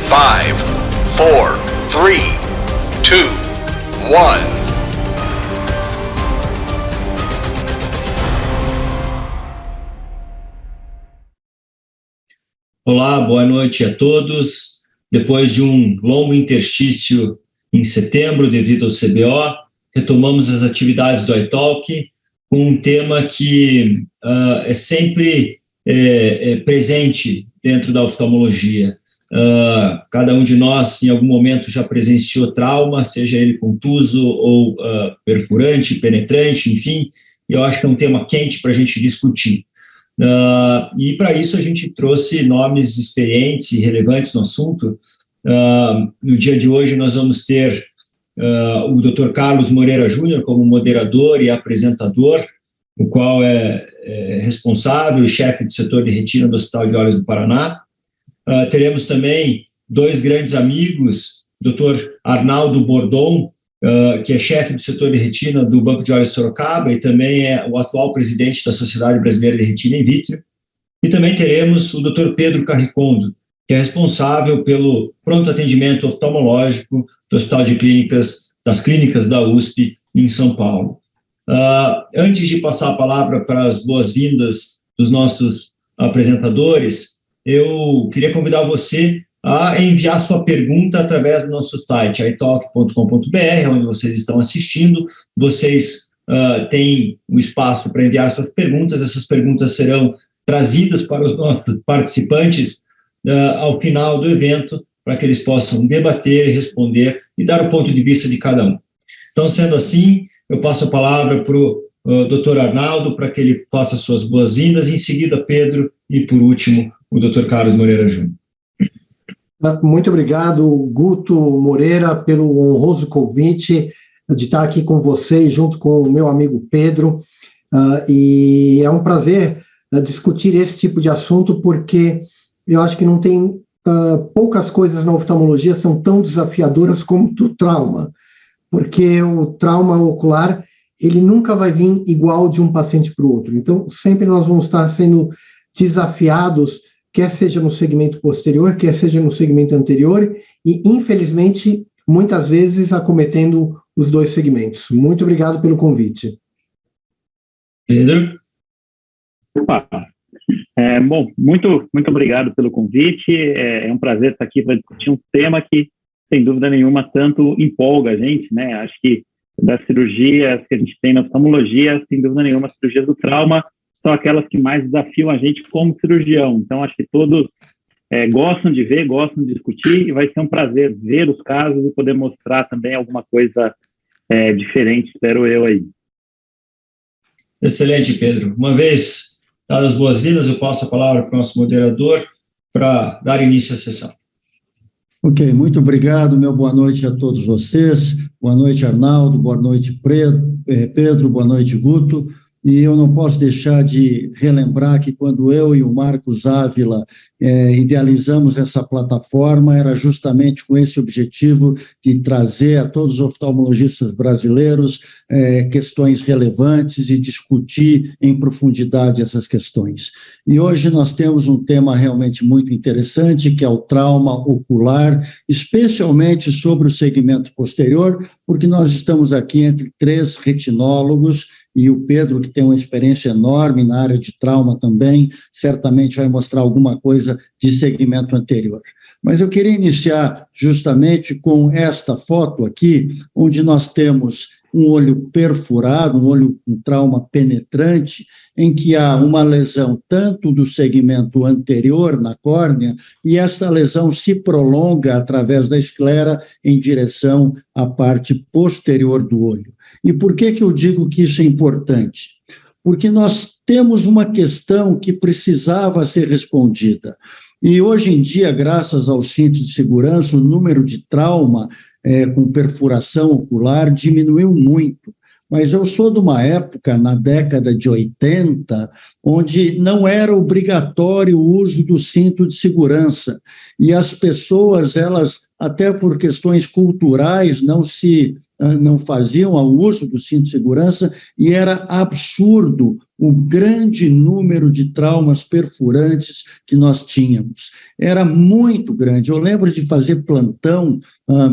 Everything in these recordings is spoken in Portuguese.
5, 4, 3, 2, 1. Olá, boa noite a todos. Depois de um longo interstício em setembro, devido ao CBO, retomamos as atividades do iTalk com um tema que é sempre presente dentro da oftalmologia. Cada um de nós, em algum momento, já presenciou trauma, seja ele contuso ou perfurante, penetrante, enfim. Eu acho que é um tema quente para a gente discutir. E para isso a gente trouxe nomes experientes e relevantes no assunto. No dia de hoje nós vamos ter o Dr. Carlos Moreira Júnior como moderador e apresentador, o qual é responsável e chefe do setor de retina do Hospital de Olhos do Paraná. Teremos também dois grandes amigos, Dr. Arnaldo Bordon, que é chefe do setor de retina do Banco de Olhos de Sorocaba e também é o atual presidente da Sociedade Brasileira de Retina in Vitro. E também teremos o Dr. Pedro Carricondo, que é responsável pelo pronto atendimento oftalmológico do Hospital de Clínicas, das Clínicas da USP em São Paulo. Antes de passar a palavra para as boas-vindas dos nossos apresentadores, eu queria convidar você a enviar sua pergunta através do nosso site, italk.com.br, onde vocês estão assistindo. Vocês têm um espaço para enviar suas perguntas. Essas perguntas serão trazidas para os nossos participantes ao final do evento, para que eles possam debater, responder e dar o ponto de vista de cada um. Então, sendo assim, eu passo a palavra para o Dr. Arnaldo, para que ele faça suas boas-vindas, em seguida Pedro e, por último, o Dr. Carlos Moreira Júnior. Muito obrigado, Guto Moreira, pelo honroso convite de estar aqui com você, junto com o meu amigo Pedro, e é um prazer discutir esse tipo de assunto, porque eu acho que não tem poucas coisas na oftalmologia são tão desafiadoras como o trauma, porque o trauma ocular, ele nunca vai vir igual de um paciente para o outro, então sempre nós vamos estar sendo desafiados, quer seja no segmento posterior, quer seja no segmento anterior, e, infelizmente, muitas vezes acometendo os dois segmentos. Muito obrigado pelo convite. Pedro? Opa! Bom, muito obrigado pelo convite. É um prazer estar aqui para discutir um tema que, sem dúvida nenhuma, tanto empolga a gente, né? Acho que das cirurgias que a gente tem na oftalmologia, sem dúvida nenhuma, as cirurgias do trauma são aquelas que mais desafiam a gente como cirurgião. Então, acho que todos gostam de ver, gostam de discutir, e vai ser um prazer ver os casos e poder mostrar também alguma coisa diferente, espero eu aí. Excelente, Pedro. Uma vez dadas as boas-vindas, eu passo a palavra para o nosso moderador para dar início à sessão. Ok, muito obrigado, meu boa noite a todos vocês. Boa noite, Arnaldo, boa noite, Pedro, boa noite, Guto. E eu não posso deixar de relembrar que quando eu e o Marcos Ávila idealizamos essa plataforma, era justamente com esse objetivo de trazer a todos os oftalmologistas brasileiros questões relevantes e discutir em profundidade essas questões. E hoje nós temos um tema realmente muito interessante, que é o trauma ocular, especialmente sobre o segmento posterior, porque nós estamos aqui entre três retinólogos, e o Pedro, que tem uma experiência enorme na área de trauma também, certamente vai mostrar alguma coisa de segmento anterior. Mas eu queria iniciar justamente com esta foto aqui, onde nós temos um olho perfurado, um olho com trauma penetrante, em que há uma lesão tanto do segmento anterior na córnea, e esta lesão se prolonga através da esclera em direção à parte posterior do olho. E por que eu digo que isso é importante? Porque nós temos uma questão que precisava ser respondida. E hoje em dia, graças ao cinto de segurança, o número de trauma com perfuração ocular diminuiu muito. Mas eu sou de uma época, na década de 80, onde não era obrigatório o uso do cinto de segurança. E as pessoas, elas, até por questões culturais, não faziam o uso do cinto de segurança, e era absurdo o grande número de traumas perfurantes que nós tínhamos. Era muito grande. Eu lembro de fazer plantão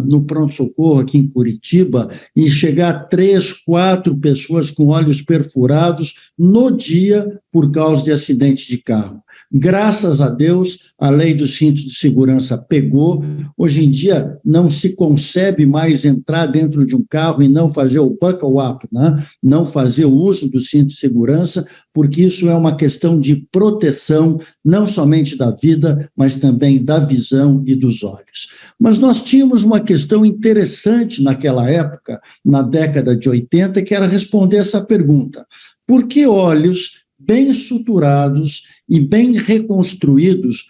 no pronto-socorro aqui em Curitiba e chegar a 3, 4 pessoas com olhos perfurados no dia por causa de acidente de carro. Graças a Deus, a lei do cinto de segurança pegou. Hoje em dia, não se concebe mais entrar dentro de um carro e não fazer o buckle up, né? Não fazer o uso do cinto de segurança, porque isso é uma questão de proteção, não somente da vida, mas também da visão e dos olhos. Mas nós tínhamos uma questão interessante naquela época, na década de 80, que era responder essa pergunta: por que olhos bem suturados e bem reconstruídos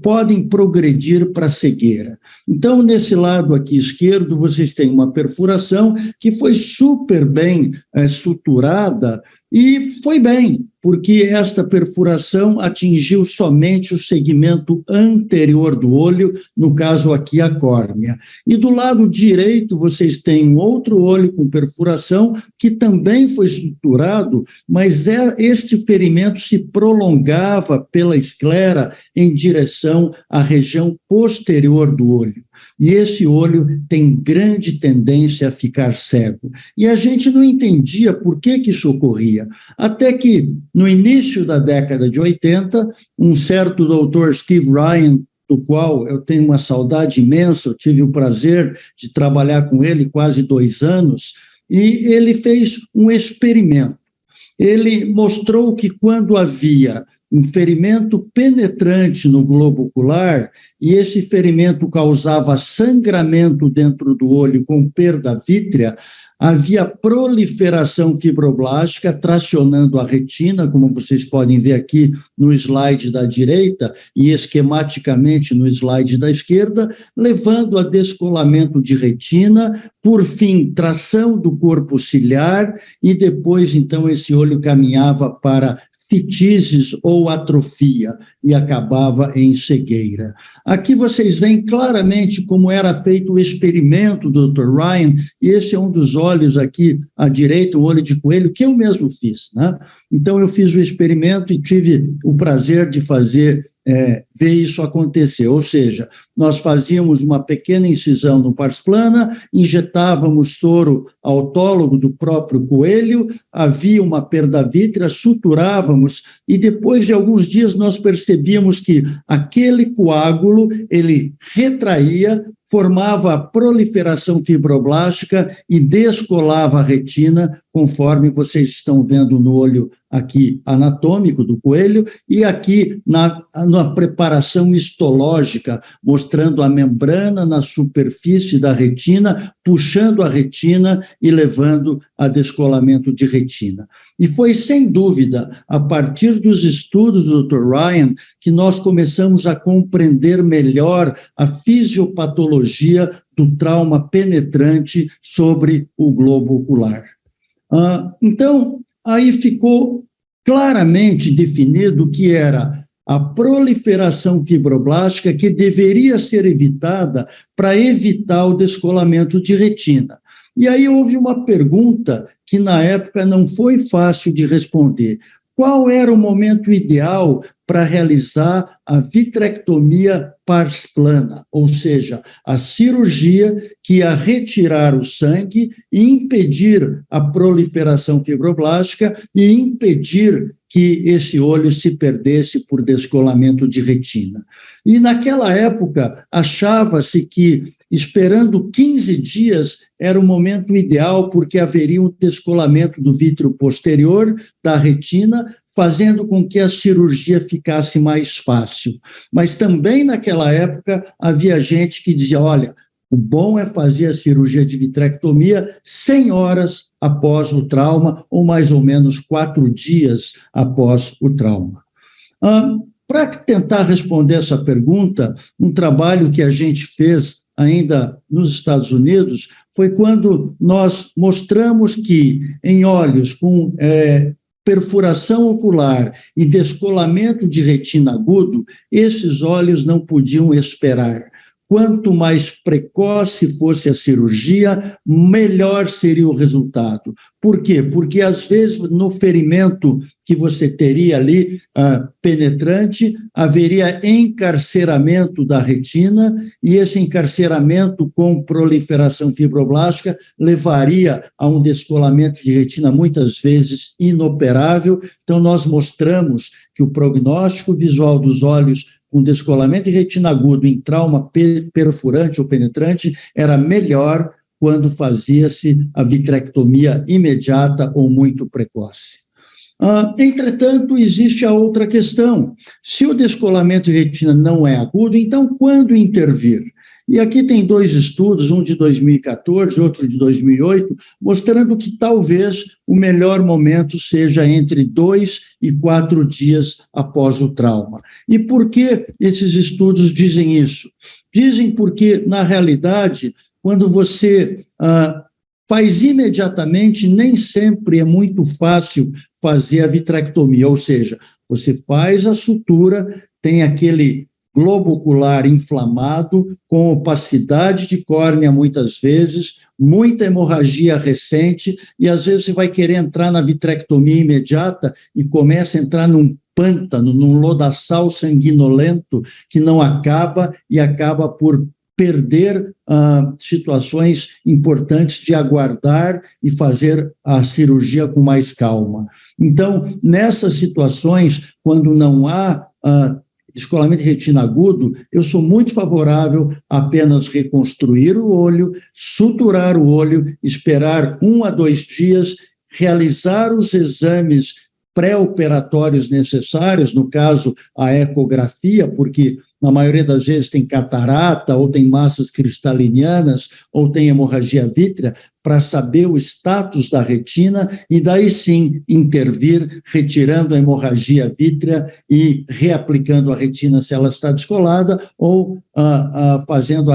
podem progredir para a cegueira? Então, nesse lado aqui esquerdo, vocês têm uma perfuração que foi super bem suturada, e foi bem, porque esta perfuração atingiu somente o segmento anterior do olho, no caso aqui a córnea. E do lado direito vocês têm um outro olho com perfuração que também foi suturado, mas este ferimento se prolongava pela esclera em direção à região posterior do olho. E esse olho tem grande tendência a ficar cego. E a gente não entendia por que isso ocorria. Até que, no início da década de 80, um certo doutor Steve Ryan, do qual eu tenho uma saudade imensa, eu tive o prazer de trabalhar com ele quase 2 anos, e ele fez um experimento. Ele mostrou que quando havia um ferimento penetrante no globo ocular, e esse ferimento causava sangramento dentro do olho com perda vítrea, havia proliferação fibroblástica tracionando a retina, como vocês podem ver aqui no slide da direita e esquematicamente no slide da esquerda, levando a descolamento de retina, por fim, tração do corpo ciliar, e depois, então, esse olho caminhava para fitizes ou atrofia e acabava em cegueira. Aqui vocês veem claramente como era feito o experimento do Dr. Ryan, e esse é um dos olhos aqui à direita, o olho de coelho, que eu mesmo fiz, né? Então eu fiz o experimento e tive o prazer de ver isso acontecer, ou seja, nós fazíamos uma pequena incisão no pars plana, injetávamos soro autólogo do próprio coelho, havia uma perda vítrea, suturávamos, e depois de alguns dias nós percebíamos que aquele coágulo, ele retraía, formava a proliferação fibroblástica e descolava a retina, conforme vocês estão vendo no olho aqui anatômico do coelho, e aqui na preparação histológica, mostrando a membrana na superfície da retina, puxando a retina e levando a descolamento de retina. E foi, sem dúvida, a partir dos estudos do Dr. Ryan, que nós começamos a compreender melhor a fisiopatologia do trauma penetrante sobre o globo ocular. Então, aí ficou claramente definido que era a proliferação fibroblástica que deveria ser evitada para evitar o descolamento de retina. E aí houve uma pergunta que, na época, não foi fácil de responder. Qual era o momento ideal para realizar a vitrectomia pars plana, ou seja, a cirurgia que ia retirar o sangue e impedir a proliferação fibroblástica e impedir que esse olho se perdesse por descolamento de retina. E naquela época achava-se que esperando 15 dias era o momento ideal, porque haveria um descolamento do vítreo posterior da retina, fazendo com que a cirurgia ficasse mais fácil. Mas também naquela época havia gente que dizia, olha, o bom é fazer a cirurgia de vitrectomia 100 horas após o trauma, ou mais ou menos 4 dias após o trauma. Para tentar responder essa pergunta, um trabalho que a gente fez ainda nos Estados Unidos foi quando nós mostramos que em olhos com perfuração ocular e descolamento de retina agudo, esses olhos não podiam esperar. quanto mais precoce fosse a cirurgia, melhor seria o resultado. Por quê? Porque, às vezes, no ferimento que você teria ali penetrante, haveria encarceramento da retina, e esse encarceramento com proliferação fibroblástica levaria a um descolamento de retina, muitas vezes inoperável. Então, nós mostramos que o prognóstico visual dos olhos com descolamento de retina agudo em trauma perfurante ou penetrante era melhor quando fazia-se a vitrectomia imediata ou muito precoce. Entretanto, existe a outra questão. Se o descolamento de retina não é agudo, então quando intervir? E aqui tem 2 estudos, um de 2014, outro de 2008, mostrando que talvez o melhor momento seja entre 2 e 4 dias após o trauma. E por que esses estudos dizem isso? Dizem porque, na realidade, quando você faz imediatamente, nem sempre é muito fácil fazer a vitrectomia, ou seja, você faz a sutura, tem aquele globo ocular inflamado, com opacidade de córnea muitas vezes, muita hemorragia recente, e às vezes você vai querer entrar na vitrectomia imediata e começa a entrar num pântano, num lodaçal sanguinolento que não acaba e acaba por perder situações importantes de aguardar e fazer a cirurgia com mais calma. Então, nessas situações, quando não há descolamento de retina agudo, eu sou muito favorável a apenas reconstruir o olho, suturar o olho, esperar 1 a 2 dias, realizar os exames pré-operatórios necessários, no caso, a ecografia, porque na maioria das vezes tem catarata, ou tem massas cristalinianas, ou tem hemorragia vítrea, para saber o status da retina e daí sim intervir, retirando a hemorragia vítrea e reaplicando a retina se ela está descolada, ou fazendo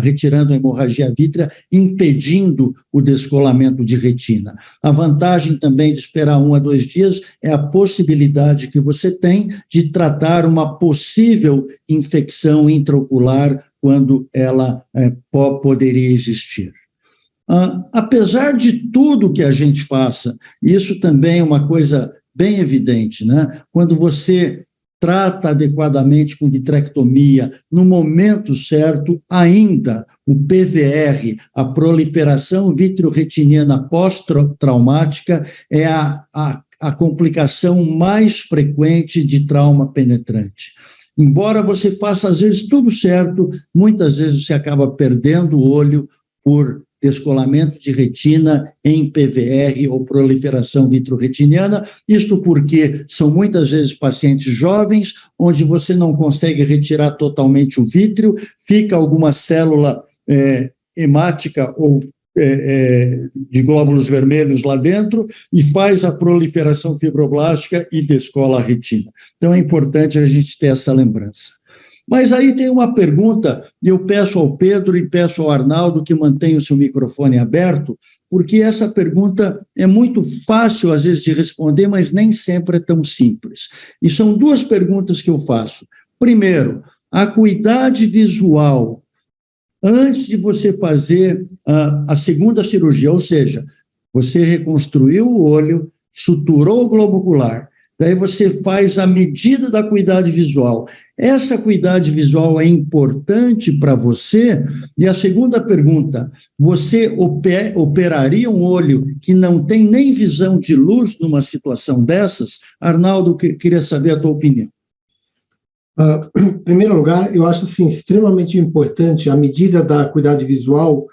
retirando a hemorragia vítrea, impedindo o descolamento de retina. A vantagem também de esperar 1 a 2 dias é a possibilidade que você tem de tratar uma possível infecção intraocular quando ela poderia existir. Apesar de tudo que a gente faça, isso também é uma coisa bem evidente, né? Quando você trata adequadamente com vitrectomia, no momento certo, ainda o PVR, a proliferação vitreoretiniana pós-traumática, é a complicação mais frequente de trauma penetrante. Embora você faça, às vezes, tudo certo, muitas vezes você acaba perdendo o olho por descolamento de retina em PVR ou proliferação vitreoretiniana, isto porque são muitas vezes pacientes jovens, onde você não consegue retirar totalmente o vítreo, fica alguma célula hemática ou de glóbulos vermelhos lá dentro e faz a proliferação fibroblástica e descola a retina. Então é importante a gente ter essa lembrança. Mas aí tem uma pergunta, e eu peço ao Pedro e peço ao Arnaldo que mantenham o seu microfone aberto, porque essa pergunta é muito fácil, às vezes, de responder, mas nem sempre é tão simples. E são 2 perguntas que eu faço. Primeiro, a acuidade visual, antes de você fazer a segunda cirurgia, ou seja, você reconstruiu o olho, suturou o globo ocular, daí você faz a medida da acuidade visual. Essa acuidade visual é importante para você? E a segunda pergunta, você operaria um olho que não tem nem visão de luz numa situação dessas? Arnaldo, queria saber a tua opinião. Em primeiro lugar, eu acho assim, extremamente importante a medida da acuidade visual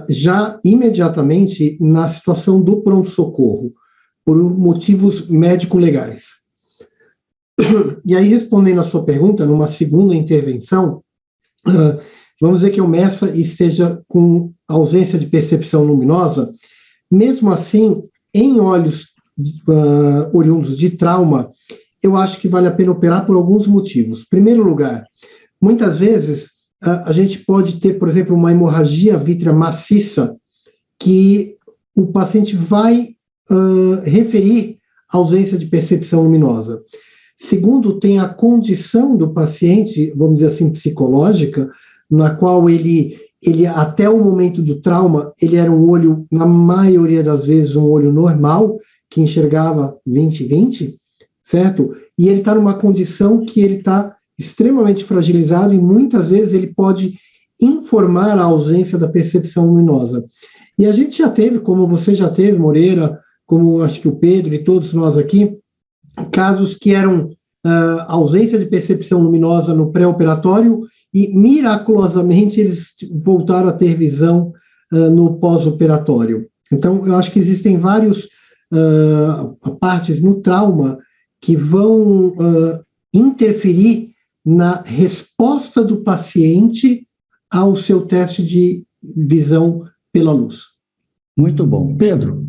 já imediatamente na situação do pronto-socorro, por motivos médico-legais. E aí, respondendo a sua pergunta, numa segunda intervenção, vamos dizer que eu meça e esteja com ausência de percepção luminosa, mesmo assim, em olhos oriundos de trauma, eu acho que vale a pena operar por alguns motivos. Em primeiro lugar, muitas vezes a gente pode ter, por exemplo, uma hemorragia vítrea maciça que o paciente vai referir ausência de percepção luminosa. Segundo, tem a condição do paciente, vamos dizer assim, psicológica, na qual ele até o momento do trauma, ele era um olho, na maioria das vezes, um olho normal, que enxergava 20/20, certo? E ele está numa condição que ele está extremamente fragilizado e muitas vezes ele pode informar a ausência da percepção luminosa. E a gente já teve, como você já teve, Moreira, como acho que o Pedro e todos nós aqui, casos que eram ausência de percepção luminosa no pré-operatório e, miraculosamente, eles voltaram a ter visão no pós-operatório. Então, eu acho que existem vários partes no trauma que vão interferir na resposta do paciente ao seu teste de visão pela luz. Muito bom. Pedro?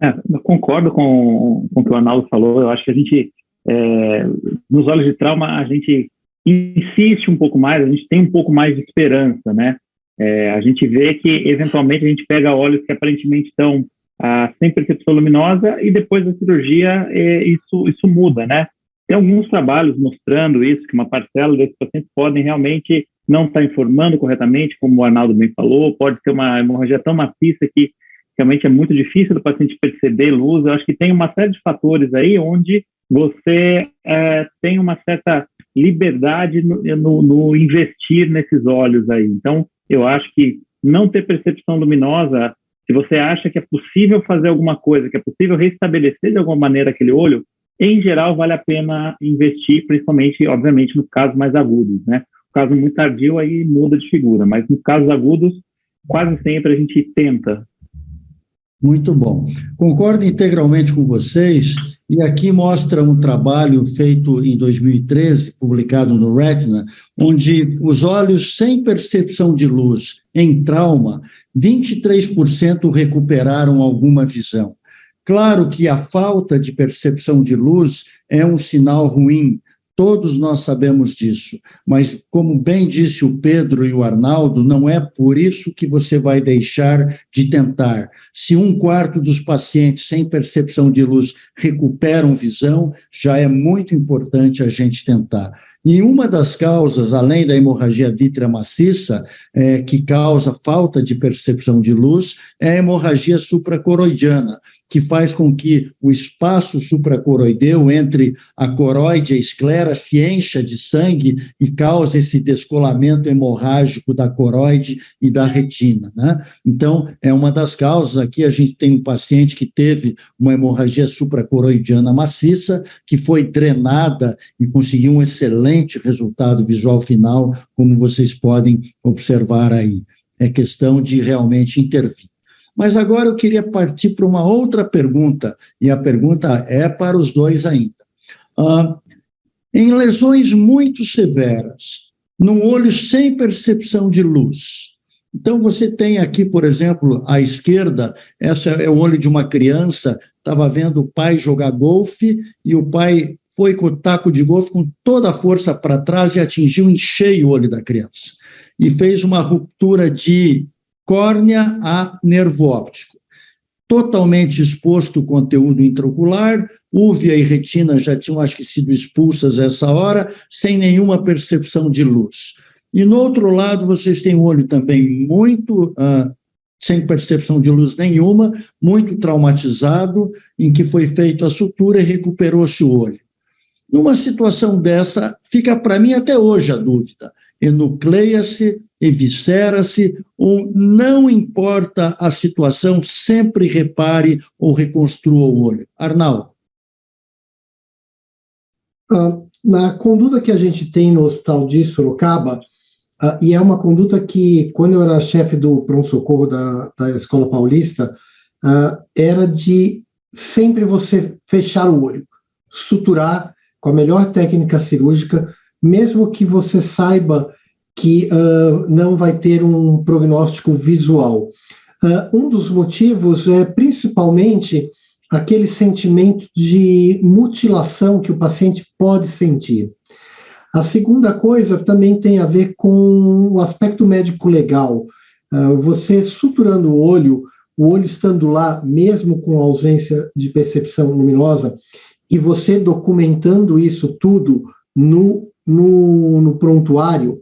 Eu concordo com o que o Arnaldo falou. Eu acho que a gente, nos olhos de trauma, a gente insiste um pouco mais, a gente tem um pouco mais de esperança, né? A gente vê que, eventualmente, a gente pega olhos que aparentemente estão sem percepção luminosa e depois da cirurgia isso muda, né? Tem alguns trabalhos mostrando isso, que uma parcela desses pacientes podem realmente não estar informando corretamente, como o Arnaldo bem falou, pode ter uma hemorragia tão maciça que realmente é muito difícil do paciente perceber luz. Eu acho que tem uma série de fatores aí onde você tem uma certa liberdade no investir nesses olhos aí. Então, eu acho que não ter percepção luminosa, se você acha que é possível fazer alguma coisa, que é possível restabelecer de alguma maneira aquele olho, em geral vale a pena investir, principalmente, obviamente, nos casos mais agudos, né? O caso muito tardio aí muda de figura, mas nos casos agudos, quase sempre a gente tenta. Muito bom. Concordo integralmente com vocês, e aqui mostra um trabalho feito em 2013, publicado no Retina, onde os olhos sem percepção de luz em trauma, 23% recuperaram alguma visão. Claro que a falta de percepção de luz é um sinal ruim, todos nós sabemos disso, mas como bem disse o Pedro e o Arnaldo, não é por isso que você vai deixar de tentar. Se 1/4 dos pacientes sem percepção de luz recuperam visão, já é muito importante a gente tentar. E uma das causas, além da hemorragia vítrea maciça, que causa falta de percepção de luz, é a hemorragia supracoroidiana, que faz com que o espaço supracoroideu entre a coroide e a esclera se encha de sangue e cause esse descolamento hemorrágico da coroide e da retina, né? Então, é uma das causas. Aqui a gente tem um paciente que teve uma hemorragia supracoroidiana maciça, que foi drenada e conseguiu um excelente resultado visual final, como vocês podem observar aí. É questão de realmente intervir. Mas agora eu queria partir para uma outra pergunta, e a pergunta é para os dois ainda. Em lesões muito severas, num olho sem percepção de luz, então você tem aqui, por exemplo, à esquerda, essa é o olho de uma criança, estava vendo o pai jogar golfe, e o pai foi com o taco de golfe com toda a força para trás e atingiu em cheio o olho da criança, e fez uma ruptura de córnea a nervo óptico. Totalmente exposto o conteúdo intraocular, úvea e retina já tinham, acho que, sido expulsas essa hora, sem nenhuma percepção de luz. E no outro lado, vocês têm um olho também muito sem percepção de luz nenhuma, muito traumatizado, em que foi feita a sutura e recuperou-se o olho. Numa situação dessa, fica para mim até hoje a dúvida: enucleia-se, eviscera-se, ou não importa a situação, sempre repare ou reconstrua o olho? Arnaldo. Na conduta que a gente tem no Hospital de Sorocaba, e é uma conduta que, quando eu era chefe do pronto-socorro da Escola Paulista, era de sempre você fechar o olho, suturar com a melhor técnica cirúrgica, mesmo que você saiba que não vai ter um prognóstico visual. Um dos motivos é principalmente aquele sentimento de mutilação que o paciente pode sentir. A segunda coisa também tem a ver com o aspecto médico-legal. Você suturando o olho estando lá, mesmo com ausência de percepção luminosa, e você documentando isso tudo no prontuário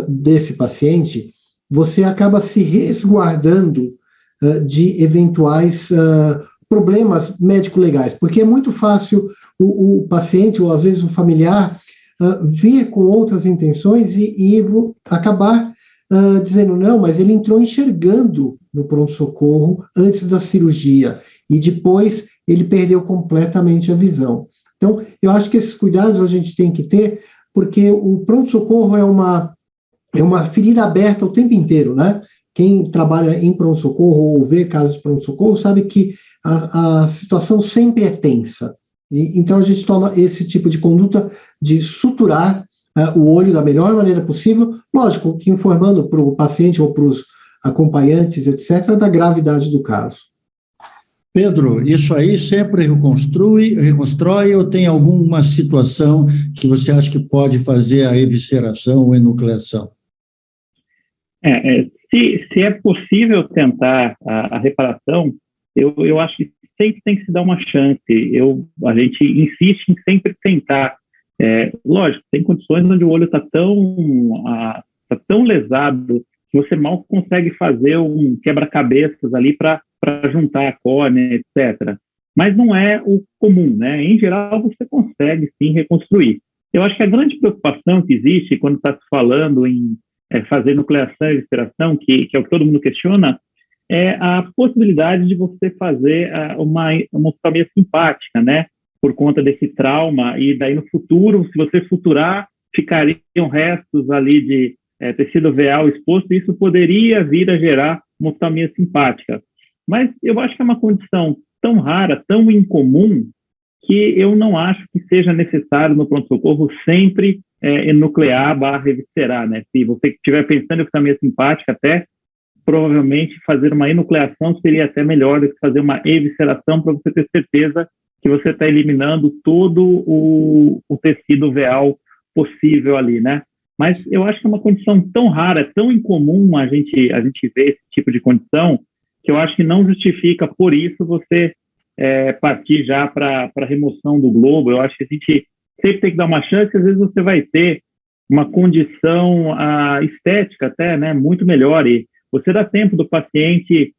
desse paciente, você acaba se resguardando de eventuais problemas médico-legais, porque é muito fácil o paciente, ou às vezes o familiar, vir com outras intenções e acabar dizendo, não, mas ele entrou enxergando no pronto-socorro antes da cirurgia, e depois ele perdeu completamente a visão. Então, eu acho que esses cuidados a gente tem que ter, porque o pronto-socorro é uma ferida aberta o tempo inteiro, né? Quem trabalha em pronto-socorro ou vê casos de pronto-socorro sabe que a situação sempre é tensa. Então, a gente toma esse tipo de conduta de suturar o olho da melhor maneira possível, lógico, que informando para o paciente ou para os acompanhantes, etc., da gravidade do caso. Pedro, isso aí sempre reconstrói ou tem alguma situação que você acha que pode fazer a evisceração ou enucleação? Se é possível tentar a reparação, eu acho que sempre tem que se dar uma chance. A gente insiste em sempre tentar. Lógico, tem condições onde o olho está tão lesado que você mal consegue fazer um quebra-cabeças ali para juntar a córnea, etc. Mas não é o comum, né? Em geral, você consegue, sim, reconstruir. Eu acho que a grande preocupação que existe quando está se falando em fazer nucleação e evisceração, que é o que todo mundo questiona, é a possibilidade de você fazer uma oftalmia simpática, né? Por conta desse trauma, e daí no futuro, se você suturar, ficariam restos ali de tecido veal exposto, e isso poderia vir a gerar uma oftalmia simpática. Mas eu acho que é uma condição tão rara, tão incomum, que eu não acho que seja necessário no pronto-socorro sempre enuclear/eviscerar, né? Se você estiver pensando em oftalmia simpática, até provavelmente fazer uma enucleação seria até melhor do que fazer uma evisceração, para você ter certeza que você está eliminando todo o tecido veal possível ali, né? Mas eu acho que é uma condição tão rara, tão incomum a gente ver esse tipo de condição, que eu acho que não justifica, por isso, você partir já para a remoção do globo. Eu acho que a gente sempre tem que dar uma chance. Às vezes você vai ter uma condição estética até, né, muito melhor, e você dá tempo do paciente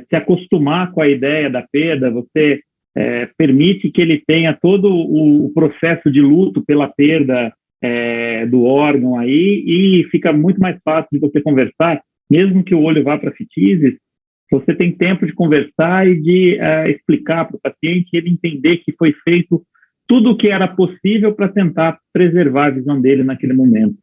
se acostumar com a ideia da perda, você permite que ele tenha todo o processo de luto pela perda do órgão aí, e fica muito mais fácil de você conversar, mesmo que o olho vá para fitizes. Você tem tempo de conversar e de explicar para o paciente, ele entender que foi feito tudo o que era possível para tentar preservar a visão dele naquele momento.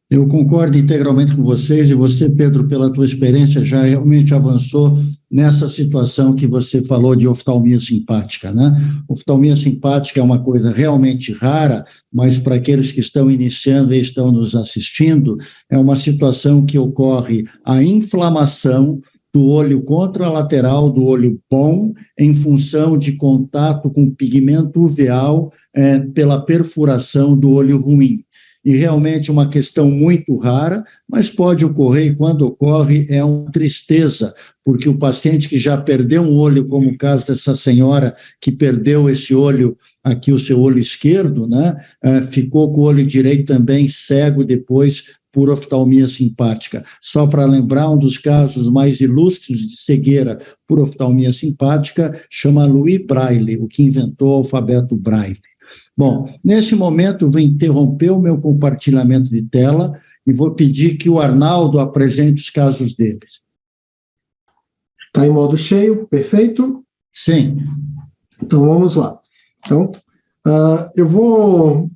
Eu concordo integralmente com vocês, e você, Pedro, pela tua experiência, já realmente avançou nessa situação que você falou de oftalmia simpática, né? Oftalmia simpática é uma coisa realmente rara, mas para aqueles que estão iniciando e estão nos assistindo, é uma situação que ocorre a inflamação do olho contralateral do olho bom, em função de contato com pigmento uveal pela perfuração do olho ruim. E realmente uma questão muito rara, mas pode ocorrer, e quando ocorre é uma tristeza, porque o paciente que já perdeu um olho, como o caso dessa senhora que perdeu esse olho, aqui o seu olho esquerdo, né, ficou com o olho direito também cego depois por oftalmia simpática. Só para lembrar, um dos casos mais ilustres de cegueira por oftalmia simpática chama Louis Braille, o que inventou o alfabeto Braille. Bom, nesse momento vou interromper o meu compartilhamento de tela e vou pedir que o Arnaldo apresente os casos deles. Está em modo cheio, perfeito? Sim. Então, vamos lá. Então, eu vou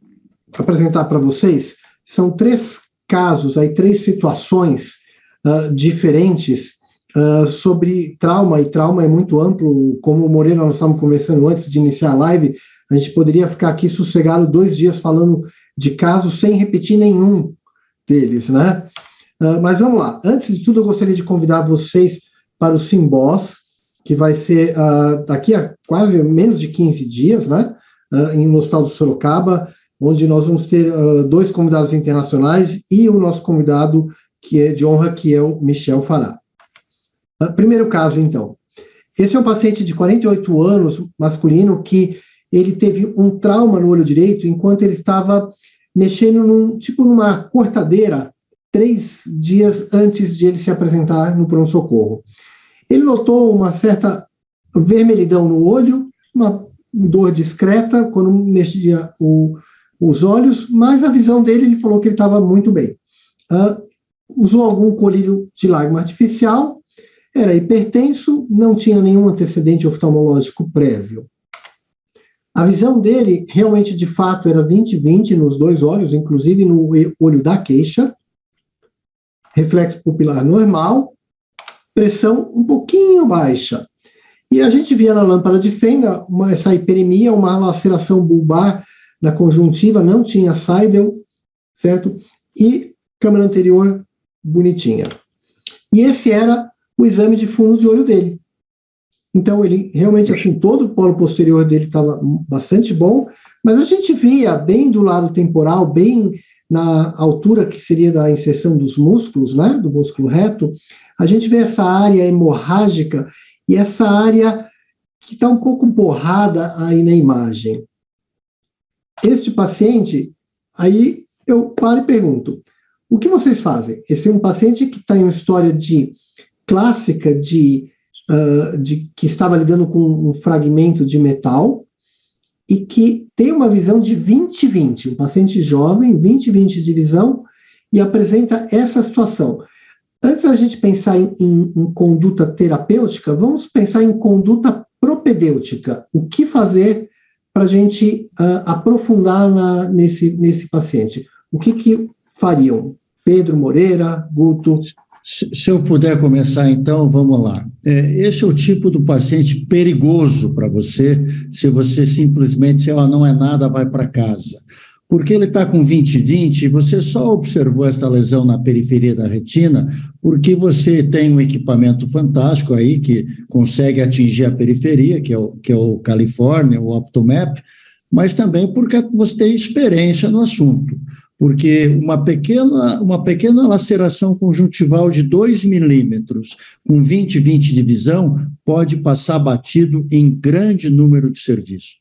apresentar para vocês, são 3 casos, aí 3 situações diferentes sobre trauma, e trauma é muito amplo, como o Moreira, nós estávamos conversando antes de iniciar a live, a gente poderia ficar aqui sossegado 2 dias falando de casos sem repetir nenhum deles, né? Mas vamos lá. Antes de tudo, eu gostaria de convidar vocês para o Simbós, que vai ser daqui a quase menos de 15 dias, né? No Hospital do Sorocaba, onde nós vamos ter 2 convidados internacionais e o nosso convidado que é de honra, que é o Michel Fará. Primeiro caso, então. Esse é um paciente de 48 anos, masculino, que ele teve um trauma no olho direito enquanto ele estava mexendo numa cortadeira 3 dias antes de ele se apresentar no pronto-socorro. Ele notou uma certa vermelhidão no olho, uma dor discreta quando mexia os olhos, mas a visão dele, ele falou que ele estava muito bem. Usou algum colírio de lágrima artificial, era hipertenso, não tinha nenhum antecedente oftalmológico prévio. A visão dele, realmente, de fato, era 20/20 nos 2 olhos, inclusive no olho da queixa, reflexo pupilar normal, pressão um pouquinho baixa. E a gente via na lâmpada de fenda essa hiperemia, uma laceração bulbar na conjuntiva, não tinha Seidel, certo? E câmara anterior bonitinha. E esse era o exame de fundo de olho dele. Então, ele realmente, assim, todo o polo posterior dele estava bastante bom, mas a gente via bem do lado temporal, bem na altura que seria da inserção dos músculos, né, do músculo reto, a gente vê essa área hemorrágica e essa área que está um pouco borrada aí na imagem. Este paciente, aí eu paro e pergunto, o que vocês fazem? Esse é um paciente que está em uma história clássica que estava lidando com um fragmento de metal e que tem uma visão de 20/20, um paciente jovem, 20/20 de visão, e apresenta essa situação. Antes da gente pensar em conduta terapêutica, vamos pensar em conduta propedêutica. O que fazer para a gente aprofundar nesse paciente? O que fariam? Pedro Moreira, Guto? Se eu puder começar, então, vamos lá. Esse é o tipo do paciente perigoso para você, se você simplesmente, se ela não é nada, vai para casa. Porque ele está com 20/20, você só observou essa lesão na periferia da retina, porque você tem um equipamento fantástico aí, que consegue atingir a periferia, que é o California, o Optomap, mas também porque você tem experiência no assunto. Porque uma pequena laceração conjuntival de 2 milímetros, com 20/20 de visão, pode passar batido em grande número de serviços.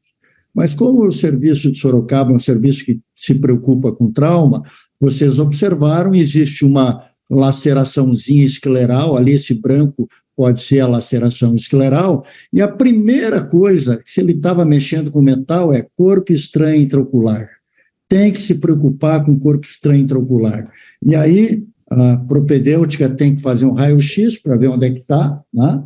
Mas como o serviço de Sorocaba é um serviço que se preocupa com trauma, vocês observaram, existe uma laceraçãozinha escleral, ali esse branco pode ser a laceração escleral, e a primeira coisa, se ele estava mexendo com metal, é corpo estranho intraocular. Tem que se preocupar com o corpo estranho intraocular. E aí, a propedêutica tem que fazer um raio-x para ver onde é que está, né?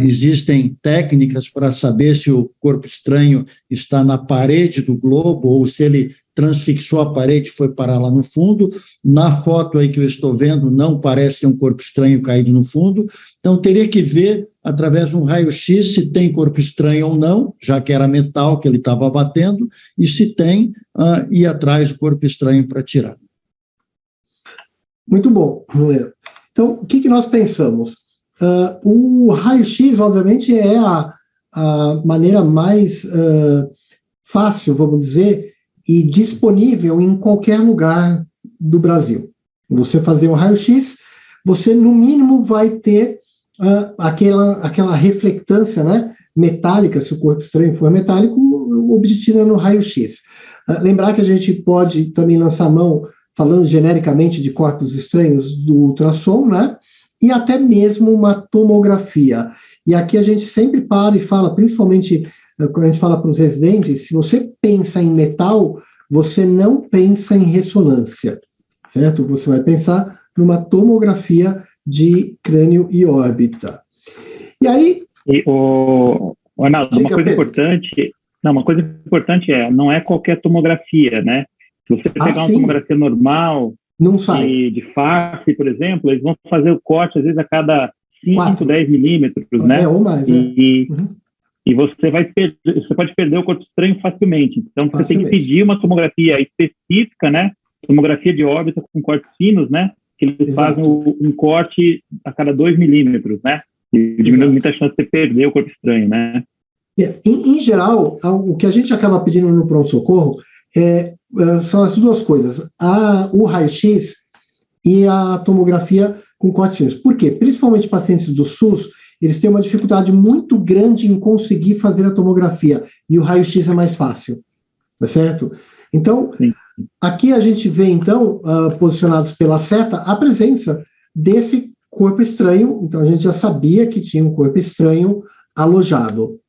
Existem técnicas para saber se o corpo estranho está na parede do globo ou se ele transfixou a parede e foi parar lá no fundo. Na foto aí que eu estou vendo, não parece ser um corpo estranho caído no fundo. Então, teria que ver, através de um raio-x, se tem corpo estranho ou não, já que era metal que ele estava batendo, e se tem, ir atrás do corpo estranho para tirar. Muito bom. Então, o que nós pensamos? O raio-x, obviamente, é a maneira mais fácil, vamos dizer, e disponível em qualquer lugar do Brasil. Você fazer um raio-x, você, no mínimo, vai ter aquela reflectância, né, metálica, se o corpo estranho for metálico, obtida no raio-x. Lembrar que a gente pode também lançar mão, falando genericamente de corpos estranhos, do ultrassom, né, e até mesmo uma tomografia. E aqui a gente sempre para e fala, principalmente quando a gente fala para os residentes, se você pensa em metal, você não pensa em ressonância, certo? Você vai pensar numa tomografia de crânio e órbita. E aí... Arnaldo, uma coisa importante não é qualquer tomografia, né? Se você pegar uma tomografia normal, não sai. De face, por exemplo, eles vão fazer o corte, às vezes, a cada 5, 10 milímetros, né? Ou mais, E você pode perder o corpo estranho facilmente. Então, você tem que pedir uma tomografia específica, né? Tomografia de órbita com cortes finos, né? Que eles fazem um corte a cada 2 milímetros, né? E diminui muito a chance de você perder o corpo estranho, né? Em geral, o que a gente acaba pedindo no pronto-socorro são as duas coisas, o raio-x e a tomografia com cortes finos. Por quê? Principalmente pacientes do SUS, eles têm uma dificuldade muito grande em conseguir fazer a tomografia, e o raio-x é mais fácil, tá certo? Então, Sim. aqui a gente vê, então, posicionados pela seta, a presença desse corpo estranho. Então, a gente já sabia que tinha um corpo estranho alojado.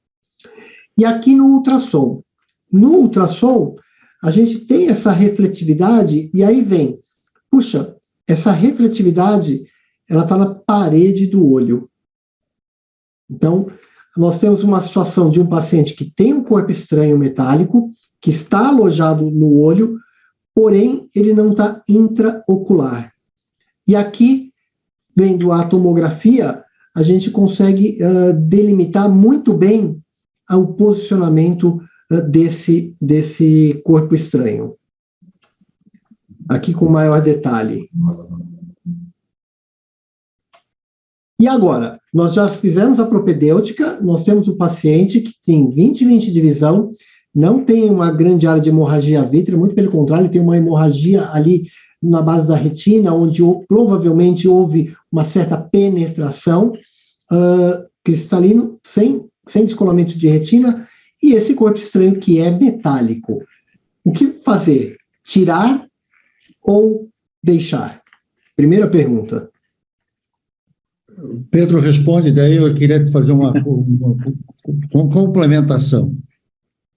E aqui no ultrassom. No ultrassom, a gente tem essa refletividade, e aí vem, puxa, essa refletividade, ela está na parede do olho. Então, nós temos uma situação de um paciente que tem um corpo estranho metálico, que está alojado no olho, porém, ele não está intraocular. E aqui, vendo a tomografia, a gente consegue delimitar muito bem o posicionamento desse corpo estranho. Aqui com maior detalhe. E agora, nós já fizemos a propedêutica, nós temos o paciente que tem 20/20 de visão, não tem uma grande área de hemorragia vítrea, muito pelo contrário, tem uma hemorragia ali na base da retina, onde provavelmente houve uma certa penetração, cristalino, sem descolamento de retina, e esse corpo estranho que é metálico. O que fazer? Tirar ou deixar? Primeira pergunta. Pedro responde, daí eu queria fazer uma complementação.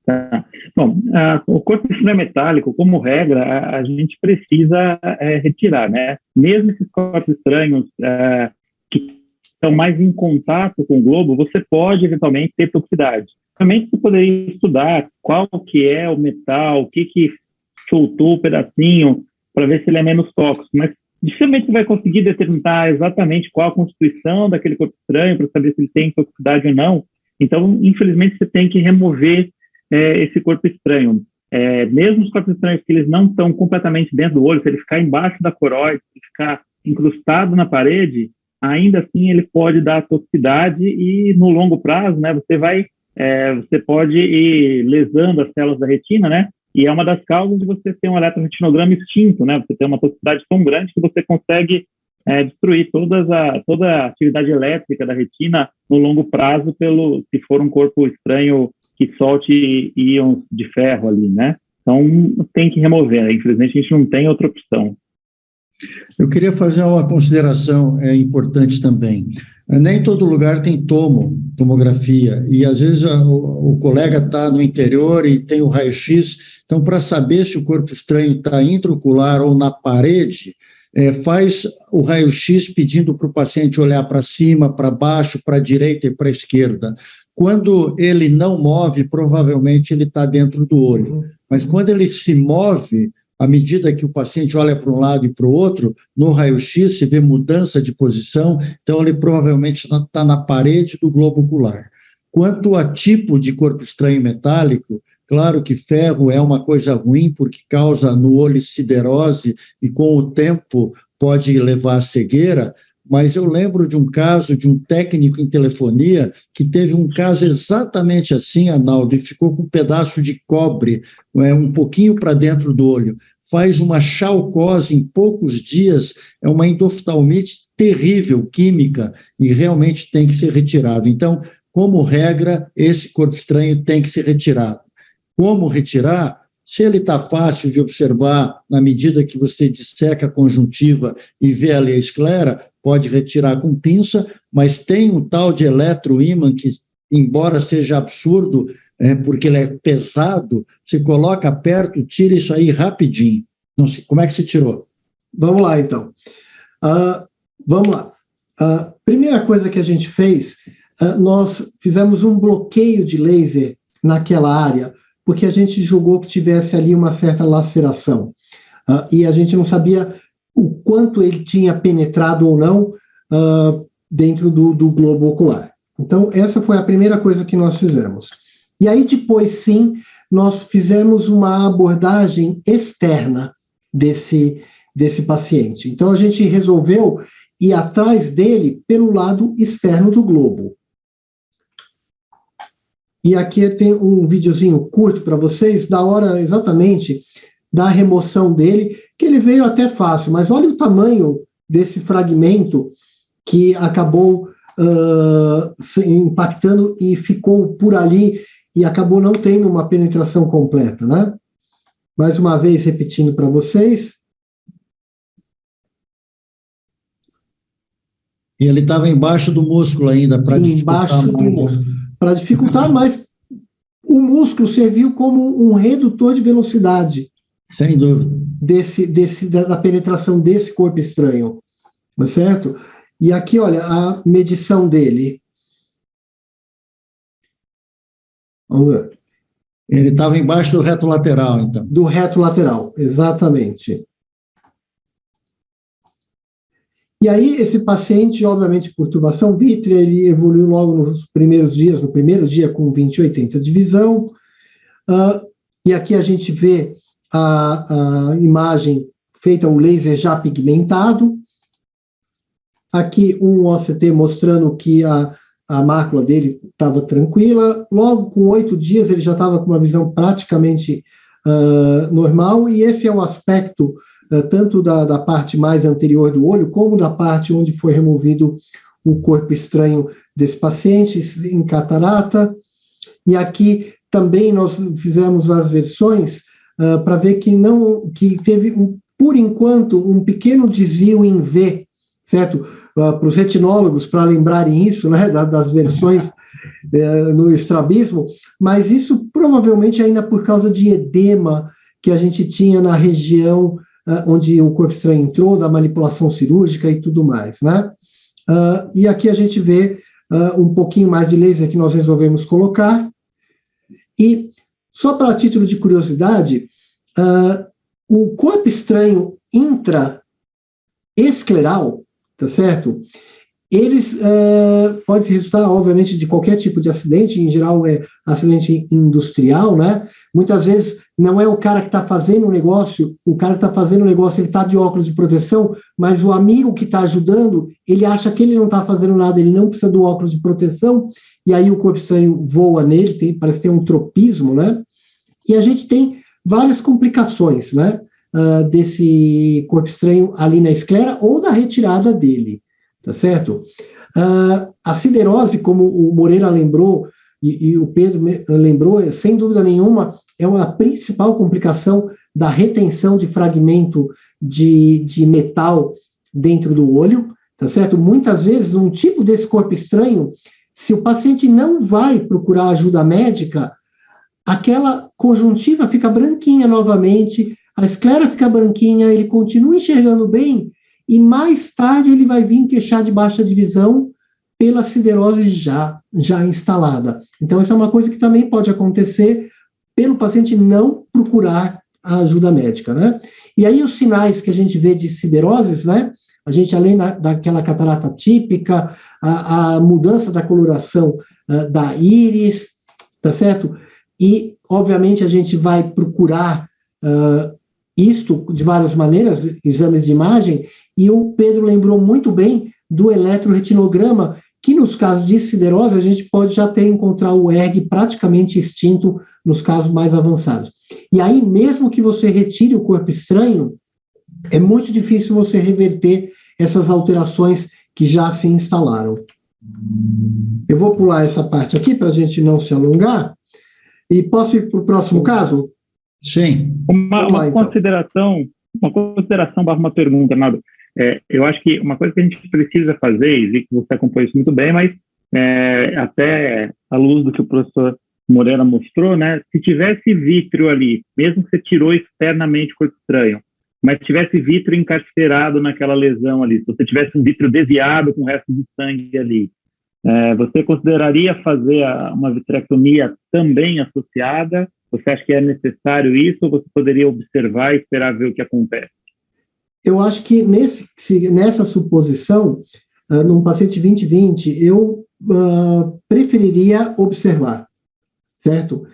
Tá. Bom, o corpo estranho metálico, como regra, a gente precisa retirar, né? Mesmo esses corpos estranhos que estão mais em contato com o globo, você pode eventualmente ter toxicidade. Também você poderia estudar qual que é o metal, o que soltou o pedacinho, para ver se ele é menos tóxico, mas dificilmente você vai conseguir determinar exatamente qual a constituição daquele corpo estranho para saber se ele tem toxicidade ou não. Então, infelizmente, você tem que remover esse corpo estranho. Mesmo os corpos estranhos que eles não estão completamente dentro do olho, se ele ficar embaixo da coroide, se ele ficar incrustado na parede, ainda assim ele pode dar toxicidade e no longo prazo, né, você pode ir lesando as células da retina, né, e é uma das causas de você ter um eletroretinograma extinto, né, você tem uma toxicidade tão grande que você consegue destruir toda a atividade elétrica da retina no longo prazo se for um corpo estranho que solte íons de ferro ali, né? Então, tem que remover. Infelizmente, a gente não tem outra opção. Eu queria fazer uma consideração importante também. Nem todo lugar tem tomografia, e às vezes o colega está no interior e tem o raio-x, então para saber se o corpo estranho está intraocular ou na parede, faz o raio-x pedindo para o paciente olhar para cima, para baixo, para a direita e para a esquerda. Quando ele não move, provavelmente ele está dentro do olho, mas quando ele se move, à medida que o paciente olha para um lado e para o outro, no raio-x se vê mudança de posição, então ele provavelmente está na parede do globo ocular. Quanto a tipo de corpo estranho metálico, claro que ferro é uma coisa ruim, porque causa no olho siderose e com o tempo pode levar à cegueira, mas eu lembro de um caso de um técnico em telefonia que teve um caso exatamente assim, Arnaldo, e ficou com um pedaço de cobre um pouquinho para dentro do olho. Faz uma chalcose em poucos dias, é uma endoftalmite terrível, química, e realmente tem que ser retirado. Então, como regra, esse corpo estranho tem que ser retirado. Como retirar? Se ele está fácil de observar, na medida que você disseca a conjuntiva e vê ali a esclera, pode retirar com pinça, mas tem um tal de eletroímã que, embora seja absurdo, porque ele é pesado, você coloca perto, tira isso aí rapidinho. Não sei, como é que você tirou? Vamos lá, então. Vamos lá. A primeira coisa que a gente fez, nós fizemos um bloqueio de laser naquela área, porque a gente julgou que tivesse ali uma certa laceração. E a gente não sabia o quanto ele tinha penetrado ou não dentro do globo ocular. Então, essa foi a primeira coisa que nós fizemos. E aí, depois, sim, nós fizemos uma abordagem externa desse paciente. Então, a gente resolveu ir atrás dele pelo lado externo do globo. E aqui tem um videozinho curto para vocês, da hora exatamente da remoção dele, que ele veio até fácil, mas olha o tamanho desse fragmento que acabou impactando e ficou por ali e acabou não tendo uma penetração completa, né? Mais uma vez, repetindo para vocês. E ele estava embaixo do músculo ainda, para dificultar Embaixo do mais. músculo. Para dificultar, mas o músculo serviu como um redutor de velocidade. Sem dúvida. Da penetração desse corpo estranho, não é certo? E aqui, olha, a medição dele. Vamos ver. Ele estava embaixo do reto lateral, então. Do reto lateral, exatamente. E aí, esse paciente, obviamente, por turbação vítrea, ele evoluiu logo nos primeiros dias, no primeiro dia com 20/80 de visão. E aqui a gente vê a imagem feita, o laser já pigmentado. Aqui um OCT mostrando que a mácula dele estava tranquila. Logo com 8 dias ele já estava com uma visão praticamente normal, e esse é o aspecto tanto da parte mais anterior do olho, como da parte onde foi removido o corpo estranho desse paciente, em catarata. E aqui também nós fizemos as versões para ver que teve, por enquanto, um pequeno desvio em V, certo? Para os retinólogos, para lembrarem isso, né, das versões no estrabismo, mas isso provavelmente ainda por causa de edema que a gente tinha na região onde o corpo estranho entrou, da manipulação cirúrgica e tudo mais, né? E aqui a gente vê um pouquinho mais de laser que nós resolvemos colocar. E, só para título de curiosidade, o corpo estranho intraescleral, tá certo? Eles podem resultar, obviamente, de qualquer tipo de acidente, em geral é acidente industrial, né? Muitas vezes não é o cara que está fazendo o negócio, ele está de óculos de proteção, mas o amigo que está ajudando, ele acha que ele não está fazendo nada, ele não precisa do óculos de proteção, e aí o corpo estranho voa nele, parece ter um tropismo, né? E a gente tem várias complicações, né? Desse corpo estranho ali na esclera ou da retirada dele, tá certo? A siderose, como o Moreira lembrou e o Pedro lembrou, sem dúvida nenhuma, é uma principal complicação da retenção de fragmento de metal dentro do olho, tá certo? Muitas vezes, um tipo desse corpo estranho, se o paciente não vai procurar ajuda médica, aquela conjuntiva fica branquinha novamente, a esclera fica branquinha, ele continua enxergando bem, e mais tarde ele vai vir queixar de baixa de visão pela siderose já instalada. Então, essa é uma coisa que também pode acontecer pelo paciente não procurar a ajuda médica, né? E aí os sinais que a gente vê de sideroses, né? A gente, além daquela catarata típica, a mudança da coloração da íris, tá certo? E, obviamente, a gente vai procurar isto de várias maneiras, exames de imagem, e o Pedro lembrou muito bem do eletroretinograma, que nos casos de siderose a gente pode já encontrar o ERG praticamente extinto nos casos mais avançados. E aí, mesmo que você retire o corpo estranho, é muito difícil você reverter essas alterações que já se instalaram. Eu vou pular essa parte aqui para a gente não se alongar, e posso ir para o próximo caso? Sim. Uma consideração barra uma pergunta, Nado. Eu acho que uma coisa que a gente precisa fazer, e vi que você acompanha isso muito bem, mas até à luz do que o professor Moreira mostrou, né? Se tivesse vítreo ali, mesmo que você tirou externamente o corpo estranho, mas tivesse vítreo encarcerado naquela lesão ali, se você tivesse um vítreo desviado com o resto do sangue ali, você consideraria fazer uma vitrectomia também associada? Você acha que é necessário isso, ou você poderia observar e esperar ver o que acontece? Eu acho que nessa suposição, num paciente 20/20, eu preferiria observar, certo?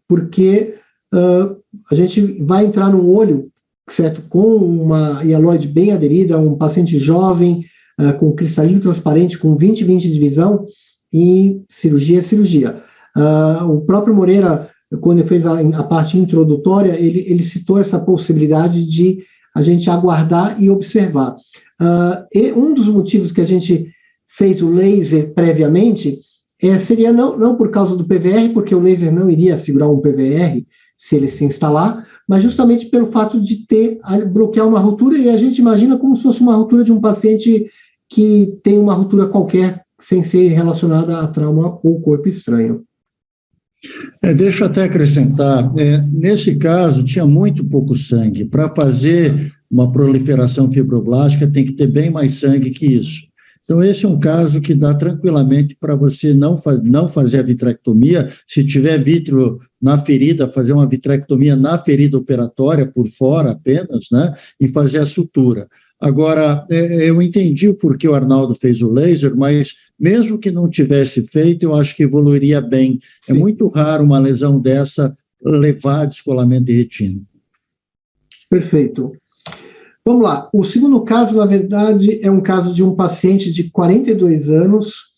Porque a gente vai entrar no olho, certo, com uma hialoide bem aderida, um paciente jovem, com cristalino transparente, com 20/20 de visão, e cirurgia é cirurgia. O próprio Moreira, quando ele fez a parte introdutória, ele citou essa possibilidade de a gente aguardar e observar. E um dos motivos que a gente fez o laser previamente, seria não por causa do PVR, porque o laser não iria segurar um PVR se ele se instalar, mas justamente pelo fato de bloquear uma ruptura, e a gente imagina como se fosse uma ruptura de um paciente que tem uma ruptura qualquer, sem ser relacionada a trauma ou corpo estranho. Deixa eu até acrescentar, nesse caso tinha muito pouco sangue. Para fazer uma proliferação fibroblástica tem que ter bem mais sangue que isso. Então esse é um caso que dá tranquilamente para você não fazer a vitrectomia, se tiver vítreo na ferida, fazer uma vitrectomia na ferida operatória, por fora apenas, né, e fazer a sutura. Agora, eu entendi o porquê o Arnaldo fez o laser, mas mesmo que não tivesse feito, eu acho que evoluiria bem. Sim. É muito raro uma lesão dessa levar a descolamento de retina. Perfeito. Vamos lá. O segundo caso, na verdade, é um caso de um paciente de 42 anos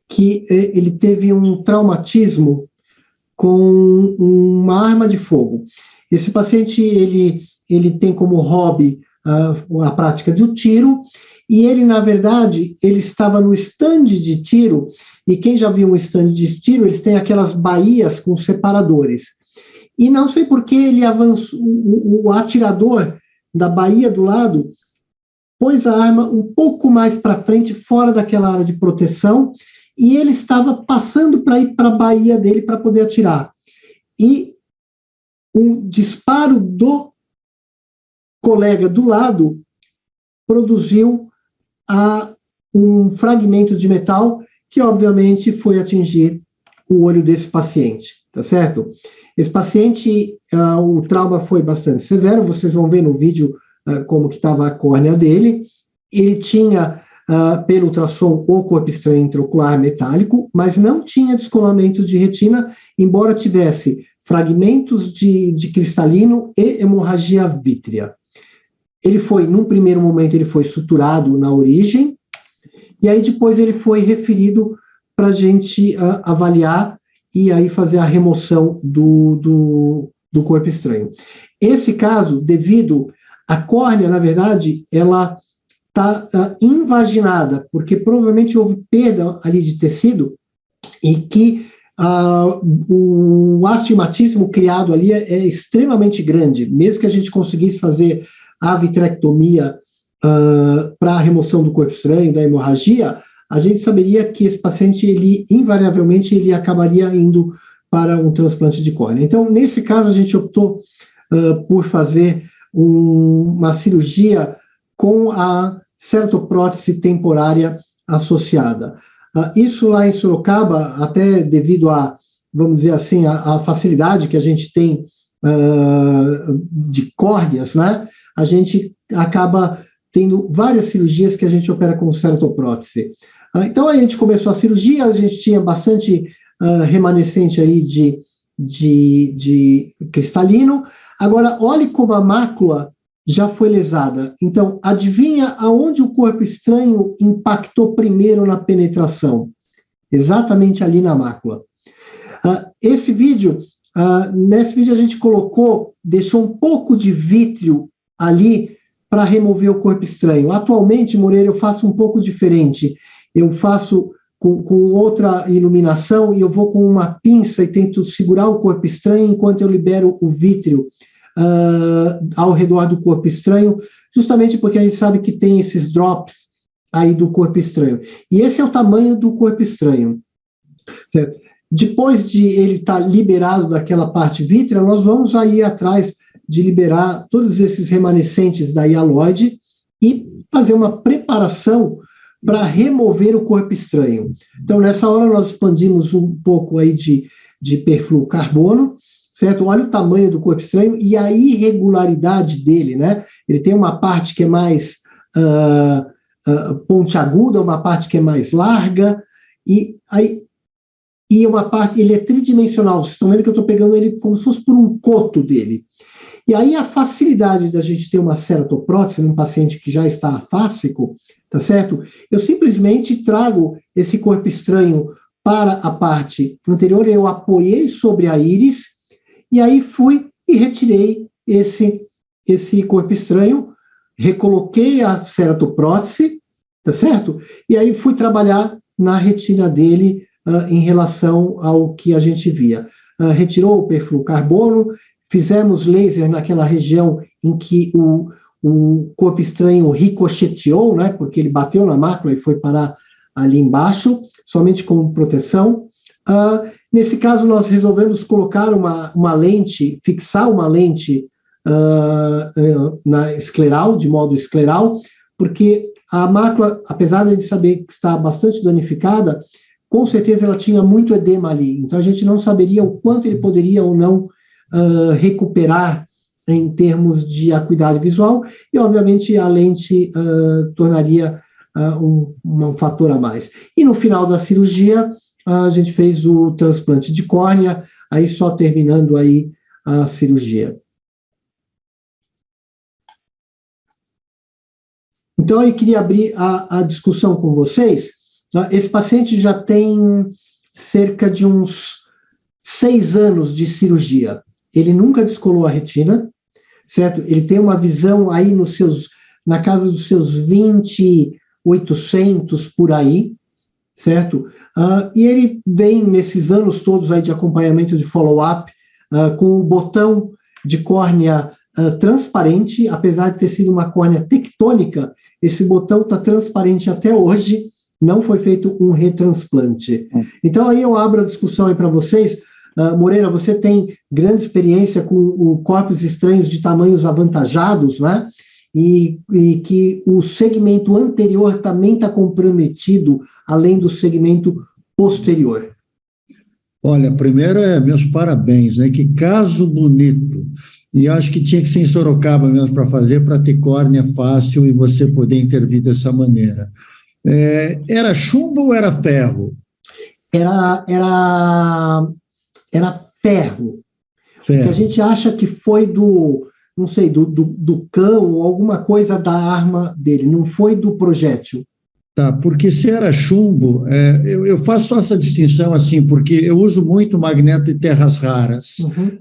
que ele teve um traumatismo com uma arma de fogo. Esse paciente, ele tem como hobby a prática do tiro, e ele, na verdade, ele estava no stand de tiro, e quem já viu um stand de tiro, eles têm aquelas baías com separadores. E não sei por que ele avançou, o atirador da baía do lado pôs a arma um pouco mais para frente, fora daquela área de proteção, e ele estava passando para ir para a baía dele para poder atirar. E o disparo do colega do lado produziu um fragmento de metal que, obviamente, foi atingir o olho desse paciente, tá certo? Esse paciente, o trauma foi bastante severo, vocês vão ver no vídeo como que estava a córnea dele. Ele tinha, pelo ultrassom, o corpo estranho intraocular metálico, mas não tinha descolamento de retina, embora tivesse fragmentos de cristalino e hemorragia vítrea. Ele foi, num primeiro momento, ele foi suturado na origem, e aí depois ele foi referido para a gente avaliar e aí fazer a remoção do corpo estranho. Esse caso, devido à córnea, na verdade, ela está invaginada, porque provavelmente houve perda ali de tecido e que o astigmatismo criado ali é extremamente grande. Mesmo que a gente conseguisse fazer a vitrectomia para a remoção do corpo estranho, da hemorragia, a gente saberia que esse paciente, invariavelmente, ele acabaria indo para um transplante de córnea. Então, nesse caso, a gente optou por fazer uma cirurgia com a ceratoprótese temporária associada. Isso lá em Sorocaba, até devido a, vamos dizer assim, a facilidade que a gente tem de córneas, né? A gente acaba tendo várias cirurgias que a gente opera com ceratoprótese. Então, a gente começou a cirurgia, a gente tinha bastante remanescente aí de cristalino. Agora, olhe como a mácula já foi lesada. Então, adivinha aonde o corpo estranho impactou primeiro na penetração? Exatamente ali na mácula. Nesse vídeo a gente deixou um pouco de vítreo ali para remover o corpo estranho. Atualmente, Moreira, eu faço um pouco diferente. Eu faço com outra iluminação e eu vou com uma pinça e tento segurar o corpo estranho enquanto eu libero o vítreo ao redor do corpo estranho, justamente porque a gente sabe que tem esses drops aí do corpo estranho. E esse é o tamanho do corpo estranho. Certo? Depois de ele estar liberado daquela parte vítrea, nós vamos aí atrás de liberar todos esses remanescentes da hialoide e fazer uma preparação para remover o corpo estranho. Então, nessa hora, nós expandimos um pouco aí de perfluorocarbono, certo? Olha o tamanho do corpo estranho e a irregularidade dele, né? Ele tem uma parte que é mais pontiaguda, uma parte que é mais larga, e uma parte, ele é tridimensional. Vocês estão vendo que eu estou pegando ele como se fosse por um coto dele. E aí a facilidade da gente ter uma ceratoprótese num paciente que já está afásico, tá certo? Eu simplesmente trago esse corpo estranho para a parte anterior, eu apoiei sobre a íris, e aí fui e retirei esse corpo estranho, recoloquei a ceratoprótese, tá certo? E aí fui trabalhar na retina dele em relação ao que a gente via. Retirou o perfluorcarbono, fizemos laser naquela região em que o corpo estranho ricocheteou, né, porque ele bateu na mácula e foi parar ali embaixo, somente como proteção. Nesse caso, nós resolvemos colocar uma lente, fixar uma lente na escleral, de modo escleral, porque a mácula, apesar de a gente saber que está bastante danificada, com certeza ela tinha muito edema ali, então a gente não saberia o quanto ele poderia ou não recuperar em termos de acuidade visual, e obviamente a lente tornaria um fator a mais. E no final da cirurgia, a gente fez o transplante de córnea, aí só terminando aí a cirurgia. Então, eu queria abrir a discussão com vocês. Esse paciente já tem cerca de uns 6 anos de cirurgia. Ele nunca descolou a retina, certo? Ele tem uma visão aí na casa dos seus 20/800 por aí, certo? E ele vem nesses anos todos aí de acompanhamento de follow-up com o botão de córnea transparente, apesar de ter sido uma córnea tectônica, esse botão está transparente até hoje, não foi feito um retransplante. Então aí eu abro a discussão aí para vocês. Moreira, você tem grande experiência com corpos estranhos de tamanhos avantajados, né? E que o segmento anterior também está comprometido, além do segmento posterior. Olha, primeiro meus parabéns, né? Que caso bonito. E acho que tinha que ser em Sorocaba mesmo para fazer, para ter córnea fácil e você poder intervir dessa maneira. Era chumbo ou era ferro? Era ferro. Que a gente acha que foi do cão ou alguma coisa da arma dele, não foi do projétil. Tá, porque se era chumbo, eu faço essa distinção assim, porque eu uso muito magneto de terras raras. Uhum.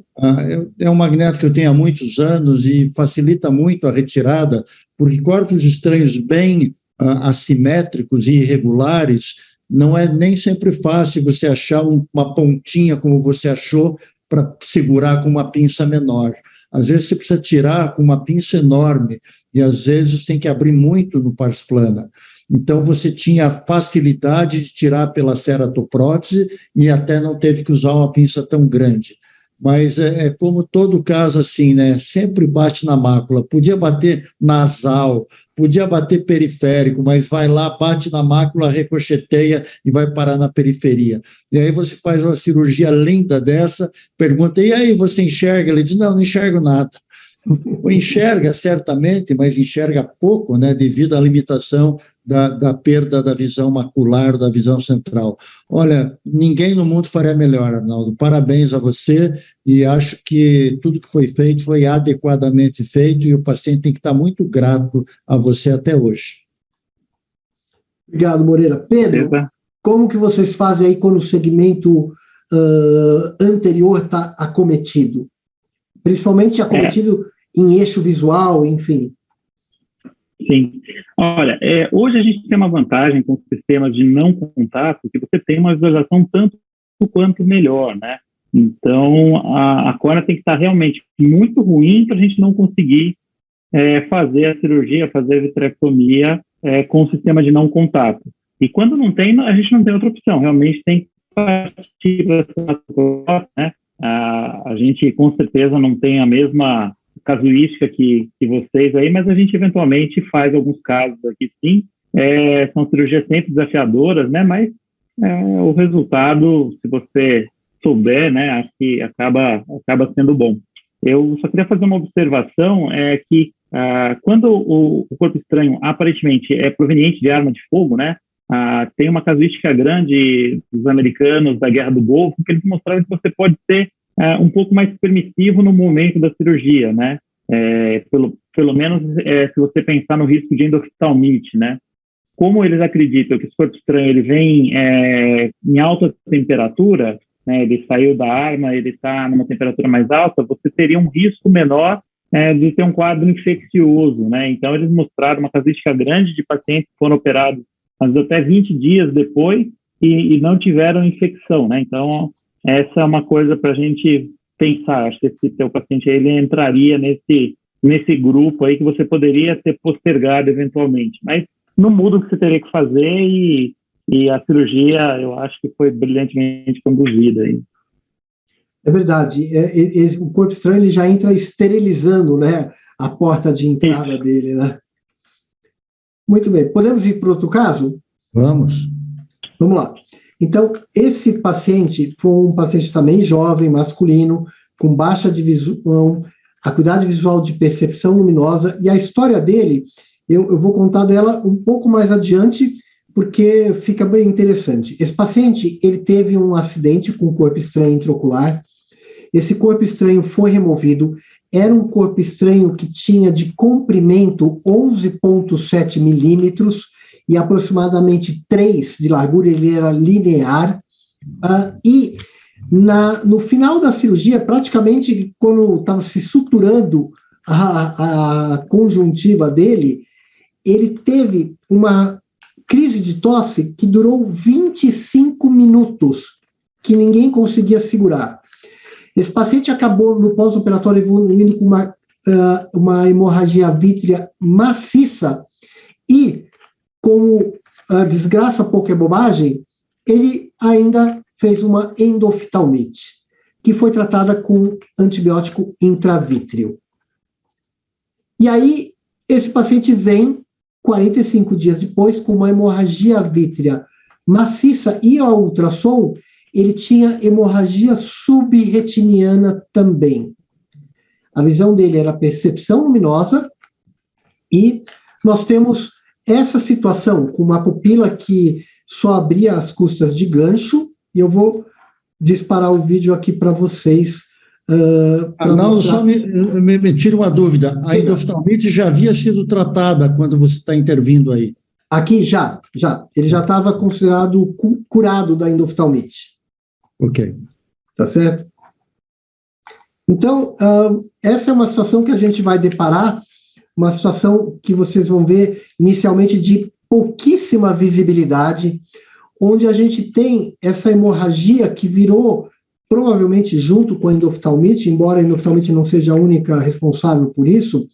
É um magneto que eu tenho há muitos anos e facilita muito a retirada, porque corpos estranhos bem assimétricos e irregulares, não é nem sempre fácil você achar uma pontinha como você achou para segurar com uma pinça menor. Às vezes você precisa tirar com uma pinça enorme e às vezes tem que abrir muito no pars plana. Então você tinha a facilidade de tirar pela ceratoprótese e até não teve que usar uma pinça tão grande. Mas é como todo caso assim, né? Sempre bate na mácula. Podia bater nasal, podia bater periférico, mas vai lá, bate na mácula, ricocheteia e vai parar na periferia. E aí você faz uma cirurgia linda dessa, pergunta, e aí, você enxerga? Ele diz, não enxergo nada. Enxerga certamente, mas enxerga pouco, né, devido à limitação da perda da visão macular, da visão central. Olha, ninguém no mundo faria melhor, Arnaldo. Parabéns a você e acho que tudo que foi feito foi adequadamente feito e o paciente tem que estar muito grato a você até hoje. Obrigado, Moreira. Pedro, como que vocês fazem aí quando o segmento anterior está acometido? Principalmente acometido em eixo visual, enfim. Sim. Olha, hoje a gente tem uma vantagem com sistemas de não contato, que você tem uma visualização tanto quanto melhor, né? Então, a córnea tem que estar realmente muito ruim para a gente não conseguir fazer a cirurgia, fazer a vitrectomia com o sistema de não contato. E quando não tem, a gente não tem outra opção, realmente tem que partir para né? A gente, com certeza, não tem a mesma casuística que vocês aí, mas a gente eventualmente faz alguns casos aqui sim, são cirurgias sempre desafiadoras, né, mas o resultado, se você souber, né, acho que acaba sendo bom. Eu só queria fazer uma observação, que quando o corpo estranho aparentemente é proveniente de arma de fogo, né, tem uma casuística grande dos americanos da Guerra do Golfo, que eles mostraram que você pode ser um pouco mais permissivo no momento da cirurgia, né? Pelo menos se você pensar no risco de endoftalmite, né? Como eles acreditam que esse corpo estranho ele vem em alta temperatura, né? Ele saiu da arma, ele está numa temperatura mais alta, você teria um risco menor de ter um quadro infeccioso, né? Então, eles mostraram uma casuística grande de pacientes que foram operados, às vezes até 20 dias depois, e não tiveram infecção, né? Então, essa é uma coisa para a gente pensar. Acho que esse teu paciente ele entraria nesse grupo aí que você poderia ter postergado eventualmente. Mas não muda o que você teria que fazer e a cirurgia, eu acho que foi brilhantemente conduzida aí. É verdade. O corpo estranho ele já entra esterilizando, né, a porta de entrada dele, né? Muito bem. Podemos ir para outro caso? Vamos. Vamos lá. Então, esse paciente foi um paciente também jovem, masculino, com baixa de visão, acuidade visual de percepção luminosa, e a história dele, eu vou contar dela um pouco mais adiante, porque fica bem interessante. Esse paciente, ele teve um acidente com corpo estranho intraocular, esse corpo estranho foi removido, era um corpo estranho que tinha de comprimento 11,7 milímetros, e aproximadamente 3 de largura, ele era linear, e no final da cirurgia, praticamente quando estava se suturando a conjuntiva dele, ele teve uma crise de tosse que durou 25 minutos, que ninguém conseguia segurar. Esse paciente acabou no pós-operatório evoluindo com uma hemorragia vítrea maciça, e como desgraça, pouca é bobagem, ele ainda fez uma endoftalmite, que foi tratada com antibiótico intravítreo. E aí, esse paciente vem, 45 dias depois, com uma hemorragia vítrea maciça, e ao ultrassom, ele tinha hemorragia subretiniana também. A visão dele era percepção luminosa, e nós temos essa situação com uma pupila que só abria as custas de gancho, e eu vou disparar o vídeo aqui para vocês. Arnaldo, só me tira uma dúvida. A endoftalmite já havia sido tratada quando você está intervindo aí? Aqui já. Ele já estava considerado curado da endoftalmite. Ok. Tá certo? Então, essa é uma situação que a gente vai deparar, uma situação que vocês vão ver inicialmente de pouquíssima visibilidade, onde a gente tem essa hemorragia que virou, provavelmente junto com a endoftalmite, embora a endoftalmite não seja a única responsável por isso,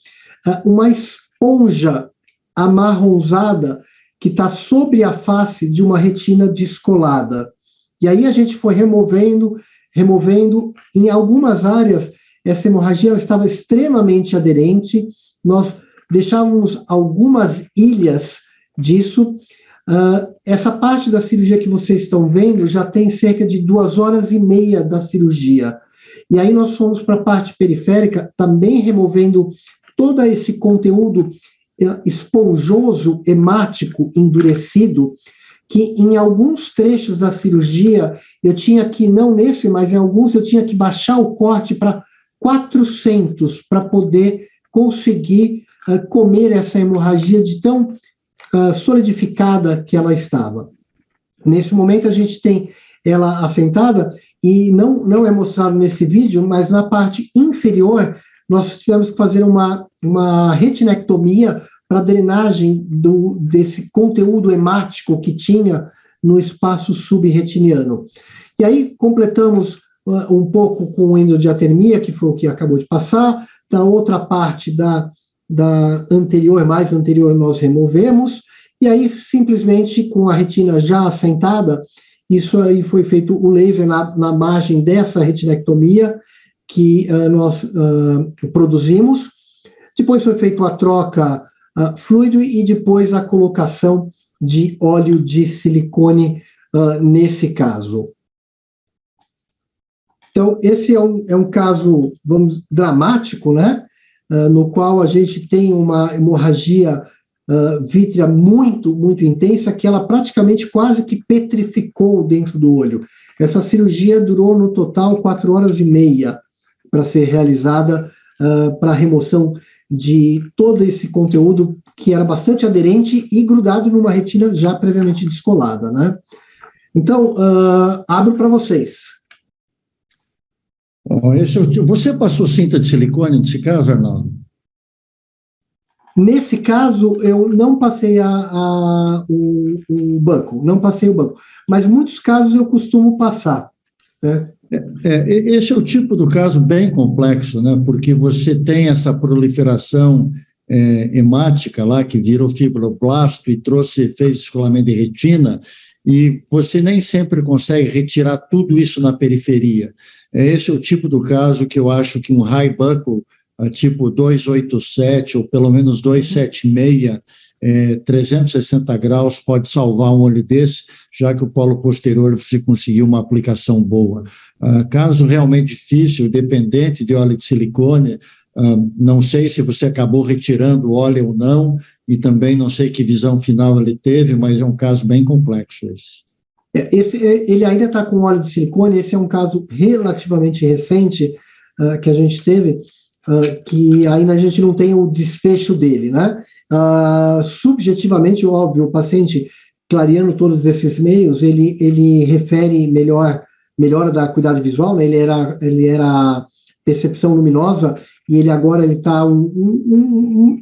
uma esponja amarronzada que está sobre a face de uma retina descolada. E aí a gente foi removendo, em algumas áreas essa hemorragia ela estava extremamente aderente, nós deixávamos algumas ilhas disso. Essa parte da cirurgia que vocês estão vendo já tem cerca de 2 horas e meia da cirurgia. E aí nós fomos para a parte periférica, também removendo todo esse conteúdo esponjoso, hemático, endurecido, que em alguns trechos da cirurgia, eu tinha que, não nesse, mas em alguns eu tinha que baixar o corte para 400 para poder conseguir comer essa hemorragia de tão solidificada que ela estava. Nesse momento a gente tem ela assentada e não é mostrado nesse vídeo, mas na parte inferior nós tivemos que fazer uma retinectomia para drenagem desse conteúdo hemático que tinha no espaço subretiniano. E aí completamos um pouco com endodiatermia, que foi o que acabou de passar. Da outra parte da anterior, mais anterior, nós removemos, e aí simplesmente com a retina já assentada, isso aí foi feito o laser na margem dessa retinectomia que nós produzimos. Depois foi feita a troca fluido e depois a colocação de óleo de silicone nesse caso. Então, esse é um caso, dramático, né? No qual a gente tem uma hemorragia vítrea muito, muito intensa, que ela praticamente quase que petrificou dentro do olho. Essa cirurgia durou, no total, 4 horas e meia para ser realizada, para a remoção de todo esse conteúdo que era bastante aderente e grudado numa retina já previamente descolada, né? Então, abro para vocês. Você passou cinta de silicone nesse caso, Arnaldo? Nesse caso, eu não passei o banco, não passei o banco, mas muitos casos eu costumo passar, certo? Esse é o tipo do caso bem complexo, né? Porque você tem essa proliferação hemática lá, que virou fibroblasto e fez descolamento de retina, e você nem sempre consegue retirar tudo isso na periferia. Esse é o tipo do caso que eu acho que um high buckle, tipo 287 ou pelo menos 276, 360 graus, pode salvar um olho desse, já que o polo posterior você conseguiu uma aplicação boa. Caso realmente difícil, dependente de óleo de silicone, não sei se você acabou retirando o óleo ou não, e também não sei que visão final ele teve, mas é um caso bem complexo esse. Ele ainda está com óleo de silicone. Esse é um caso relativamente recente que a gente teve, que ainda a gente não tem o desfecho dele, né? Subjetivamente, óbvio, o paciente, clareando todos esses meios, ele refere melhora da acuidade visual, né? Ele era percepção luminosa, e ele agora está um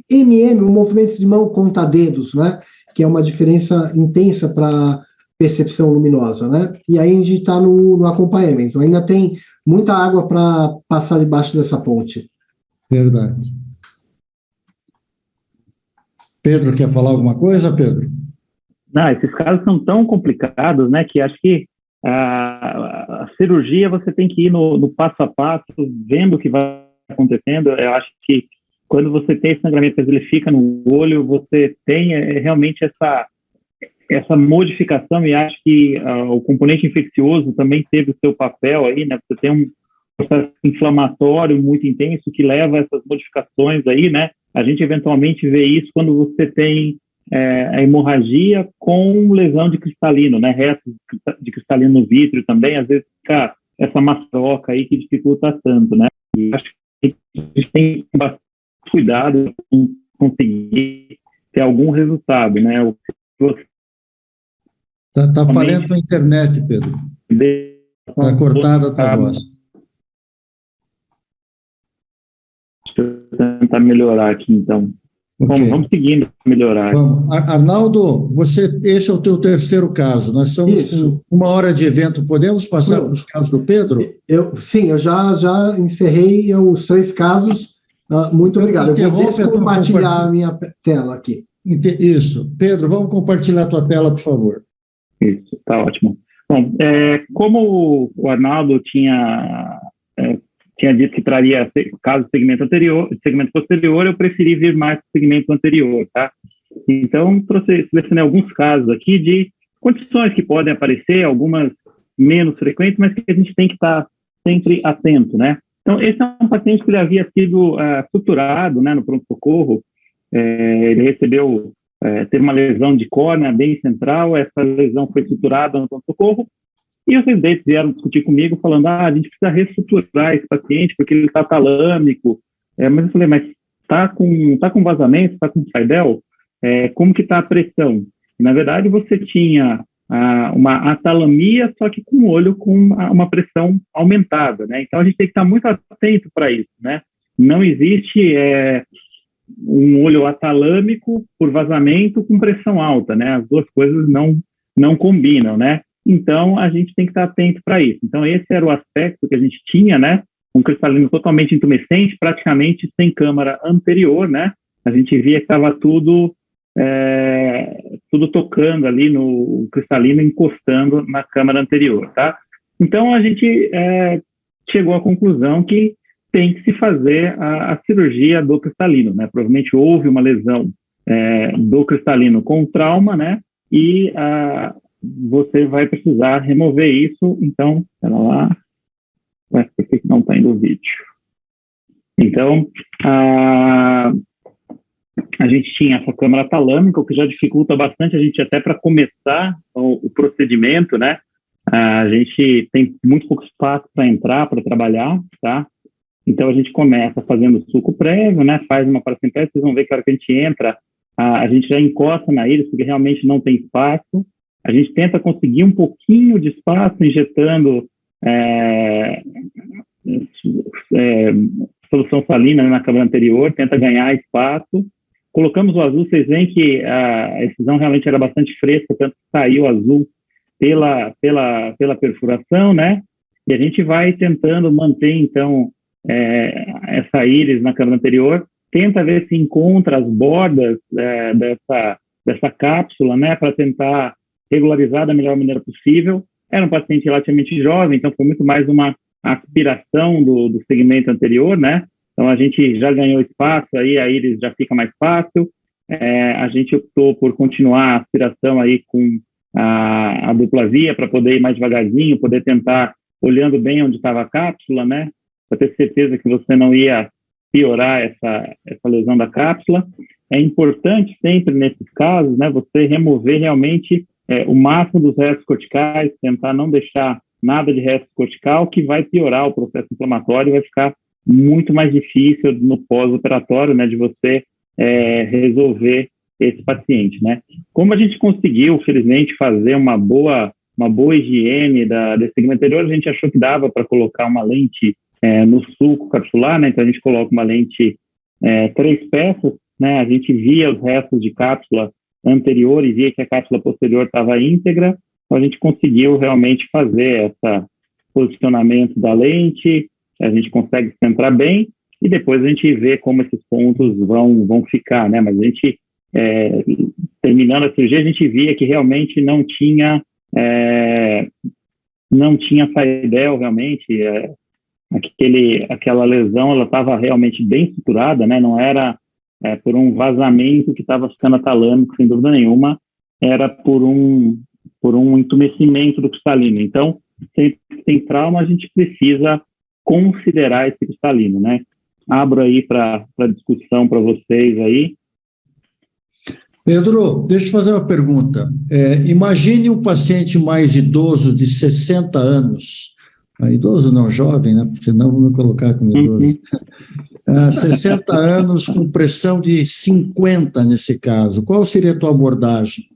movimento de mão conta-dedos, né? Que é uma diferença intensa para percepção luminosa, né? E aí a gente está no acompanhamento. Ainda tem muita água para passar debaixo dessa ponte. Verdade. Pedro, quer falar alguma coisa, Pedro? Não, esses casos são tão complicados, né, que acho que a cirurgia você tem que ir no passo a passo, vendo o que vai acontecendo. Eu acho que quando você tem esse sangramento, ele fica no olho, você tem realmente essa modificação, e acho que o componente infeccioso também teve o seu papel aí, né? Você tem um processo inflamatório muito intenso que leva a essas modificações aí, né? A gente eventualmente vê isso quando você tem a hemorragia com lesão de cristalino, né? Restos de cristalino no vítreo também, às vezes fica essa maçoca aí que dificulta tanto, né? E acho que a gente tem bastante cuidado em conseguir ter algum resultado, né? Tá falhando a internet, Pedro. Está cortada a tua voz. Deixa eu tentar melhorar aqui, então. Okay. Vamos seguindo para melhorar. Vamos. Arnaldo, esse é o teu terceiro caso. Nós estamos com 1 hora de evento. Podemos passar para os casos do Pedro? Sim, eu já encerrei os 3 casos. Muito obrigado. Eu vou descompartilhar a minha tela aqui. Isso. Pedro, vamos compartilhar a tua tela, por favor. Isso, está ótimo. Bom, como o Arnaldo tinha dito que traria caso de segmento posterior, eu preferi vir mais para o segmento anterior, tá? Então, selecionei alguns casos aqui de condições que podem aparecer, algumas menos frequentes, mas que a gente tem que estar sempre atento, né? Então, esse é um paciente que ele havia sido suturado, né, no pronto-socorro. Ele recebeu, teve uma lesão de córnea bem central, essa lesão foi suturada no pronto-socorro, e os residentes vieram discutir comigo, falando, a gente precisa reestruturar esse paciente, porque ele está talâmico. Mas eu falei, mas tá com vazamento, está com Seidel? Como que está a pressão? E, na verdade, você tinha uma atalamia, só que com o olho com uma pressão aumentada, né? Então, a gente tem que estar muito atento para isso, né? Não existe um olho atalâmico por vazamento com pressão alta, né? As duas coisas não combinam, né? Então, a gente tem que estar atento para isso. Então, esse era o aspecto que a gente tinha, né? Um cristalino totalmente intumescente, praticamente sem câmara anterior, né? A gente via que estava tudo tocando ali no cristalino, encostando na câmara anterior, tá? Então, a gente chegou à conclusão que tem que se fazer a cirurgia do cristalino, né? Provavelmente houve uma lesão do cristalino com trauma, né? E você vai precisar remover isso. Então, espera lá. Por que não está indo o vídeo? Então, a gente tinha essa câmara talâmica, o que já dificulta bastante a gente até para começar o procedimento, né? A gente tem muito pouco espaço para entrar, para trabalhar, tá? Então, a gente começa fazendo suco prévio, né? Faz uma parassempédia, vocês vão ver que a hora que a gente entra, a gente já encosta na íris, porque realmente não tem espaço. A gente tenta conseguir um pouquinho de espaço, injetando solução salina, né, na câmara anterior, tenta ganhar espaço. Colocamos o azul, vocês veem que a excisão realmente era bastante fresca, tanto que saiu azul pela perfuração, né? E a gente vai tentando manter, então, essa íris na câmara anterior, tenta ver se encontra as bordas dessa cápsula, né, para tentar regularizar da melhor maneira possível. Era um paciente relativamente jovem, então foi muito mais uma aspiração do segmento anterior, né? Então a gente já ganhou espaço, aí a íris já fica mais fácil. A gente optou por continuar a aspiração aí com a dupla via para poder ir mais devagarzinho, poder tentar olhando bem onde estava a cápsula, né? Para ter certeza que você não ia piorar essa lesão da cápsula. É importante sempre nesses casos, né, você remover realmente o máximo dos restos corticais, tentar não deixar nada de resto cortical, que vai piorar o processo inflamatório e vai ficar muito mais difícil no pós-operatório, né, de você resolver esse paciente, né. Como a gente conseguiu, felizmente, fazer uma boa higiene desse segmento anterior, a gente achou que dava para colocar uma lente no sulco capsular, né, então a gente coloca uma lente 3 peças, né, a gente via os restos de cápsula anterior e via que a cápsula posterior estava íntegra, então a gente conseguiu realmente fazer esse posicionamento da lente, a gente consegue centrar bem e depois a gente vê como esses pontos vão ficar, né, mas a gente, terminando a cirurgia, a gente via que realmente não tinha saidel, realmente, aquela lesão, ela estava realmente bem estruturada, né, não era por um vazamento que estava ficando atalâmico, sem dúvida nenhuma, era por um entumecimento do cristalino. Então, sempre que tem trauma, a gente precisa considerar esse cristalino, né. Abro aí para discussão para vocês aí. Pedro, deixa eu fazer uma pergunta. Imagine um paciente mais idoso de 60 anos, idoso não, jovem, né? Senão vou me colocar como idoso. 60 anos com pressão de 50 nesse caso. Qual seria a tua abordagem?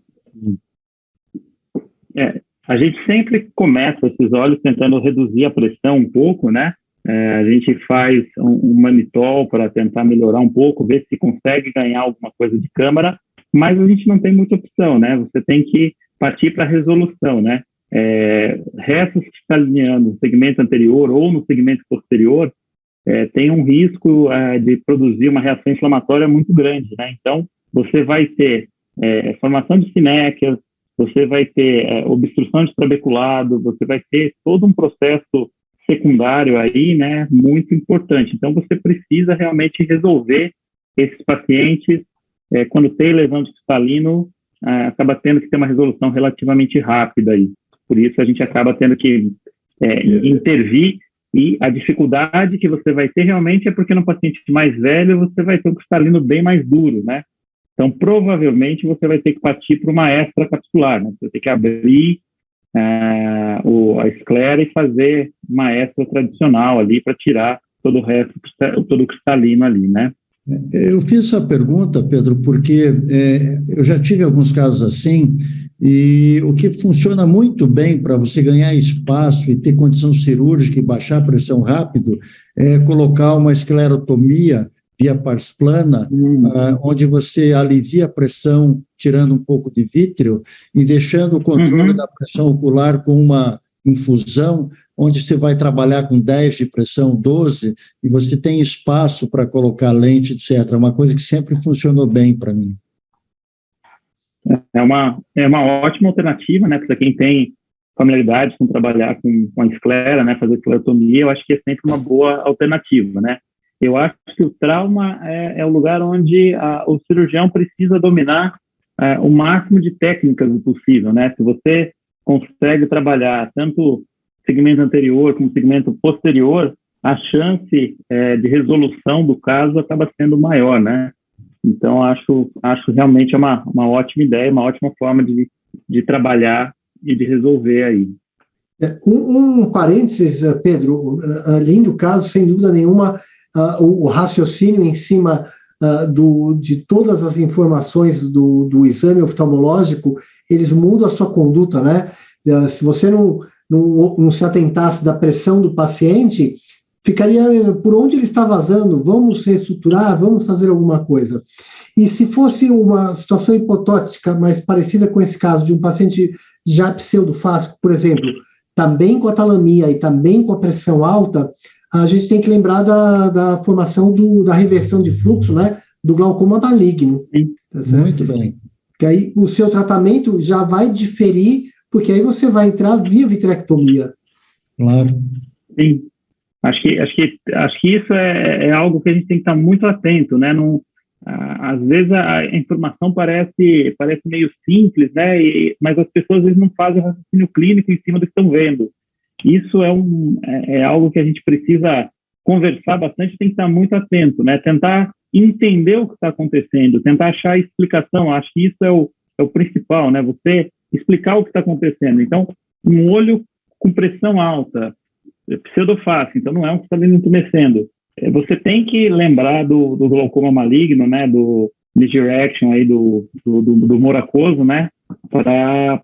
A gente sempre começa esses olhos tentando reduzir a pressão um pouco, né? A gente faz um manitol para tentar melhorar um pouco, ver se consegue ganhar alguma coisa de câmara, mas a gente não tem muita opção, né? Você tem que partir para a resolução, né? Restos cristalinianos no segmento anterior ou no segmento posterior tem um risco de produzir uma reação inflamatória muito grande, né? Então, você vai ter formação de sinéquias, você vai ter obstrução de trabeculado, você vai ter todo um processo secundário aí, né, muito importante. Então, você precisa realmente resolver esses pacientes. Quando tem lesão de cristalino, acaba tendo que ter uma resolução relativamente rápida aí. Por isso, a gente acaba tendo que intervir, e a dificuldade que você vai ter realmente é porque no paciente mais velho você vai ter um cristalino bem mais duro, né? Então, provavelmente, você vai ter que partir para uma extracapsular, né? Você vai ter que abrir a esclera e fazer uma extra tradicional ali para tirar todo o resto, todo o cristalino ali, né? Eu fiz essa pergunta, Pedro, porque eu já tive alguns casos assim, e o que funciona muito bem para você ganhar espaço e ter condição cirúrgica e baixar a pressão rápido é colocar uma esclerotomia via pars plana, onde você alivia a pressão, tirando um pouco de vítreo e deixando o controle da pressão ocular com uma infusão, onde você vai trabalhar com 10 de pressão, 12, e você tem espaço para colocar lente, etc. É uma coisa que sempre funcionou bem para mim. É uma ótima alternativa, né, para quem tem familiaridade com trabalhar com a esclera, né, fazer esclerotomia, eu acho que é sempre uma boa alternativa, né. Eu acho que o trauma é o lugar onde o cirurgião precisa dominar o máximo de técnicas possível, né. Se você consegue trabalhar tanto segmento anterior como segmento posterior, a chance de resolução do caso acaba sendo maior, né. Então, acho realmente uma ótima ideia, uma ótima forma de trabalhar e de resolver aí. Um parênteses, Pedro, lindo caso, sem dúvida nenhuma, o raciocínio em cima de todas as informações do exame oftalmológico, eles mudam a sua conduta, né? Se você não se atentasse da pressão do paciente, ficaria por onde ele está vazando, vamos reestruturar, vamos fazer alguma coisa. E se fosse uma situação hipotética, mais parecida com esse caso, de um paciente já pseudofásico, por exemplo, também com a talamia e também com a pressão alta, a gente tem que lembrar da formação da reversão de fluxo, né, do glaucoma maligno. Tá certo? Muito bem. Que aí o seu tratamento já vai diferir, porque aí você vai entrar via vitrectomia. Claro. Sim. Acho que isso é algo que a gente tem que estar muito atento, né? Não, às vezes a informação parece meio simples, né? Mas as pessoas às vezes não fazem raciocínio clínico em cima do que estão vendo. Isso é algo que a gente precisa conversar bastante, tem que estar muito atento, né? Tentar entender o que está acontecendo, tentar achar a explicação. Acho que isso é o principal, né? Você explicar o que está acontecendo. Então, um olho com pressão alta, pseudofásico, então não é um cristalino entumecendo. Você tem que lembrar do glaucoma maligno, né? Do misdirection aí do moracoso, né? Para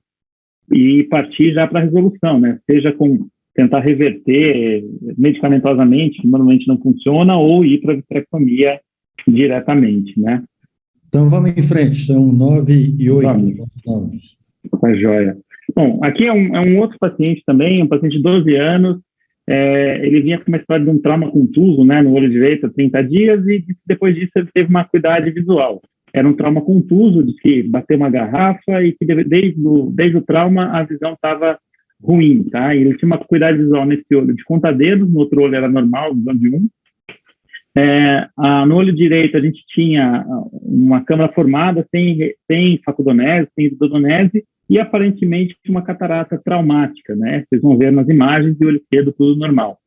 e partir já para a resolução, né? Seja com tentar reverter medicamentosamente, que normalmente não funciona, ou ir para a vitrectomia diretamente, né? Então vamos em frente, são 9 e 8. Tá joia. Bom, aqui é um outro paciente também, um paciente de 12 anos, ele vinha com uma história de um trauma contuso, né, no olho direito há 30 dias, e depois disso ele teve uma acuidade visual. Era um trauma contuso, de que bateu uma garrafa e que desde o trauma a visão estava ruim, tá? E ele tinha uma acuidade visual nesse olho de conta-dedos, no outro olho era normal, visão de 1. No olho direito a gente tinha uma câmara formada sem facodonese, sem hidrodonese, e aparentemente uma catarata traumática, né? Vocês vão ver nas imagens, e o olho esquerdo tudo normal.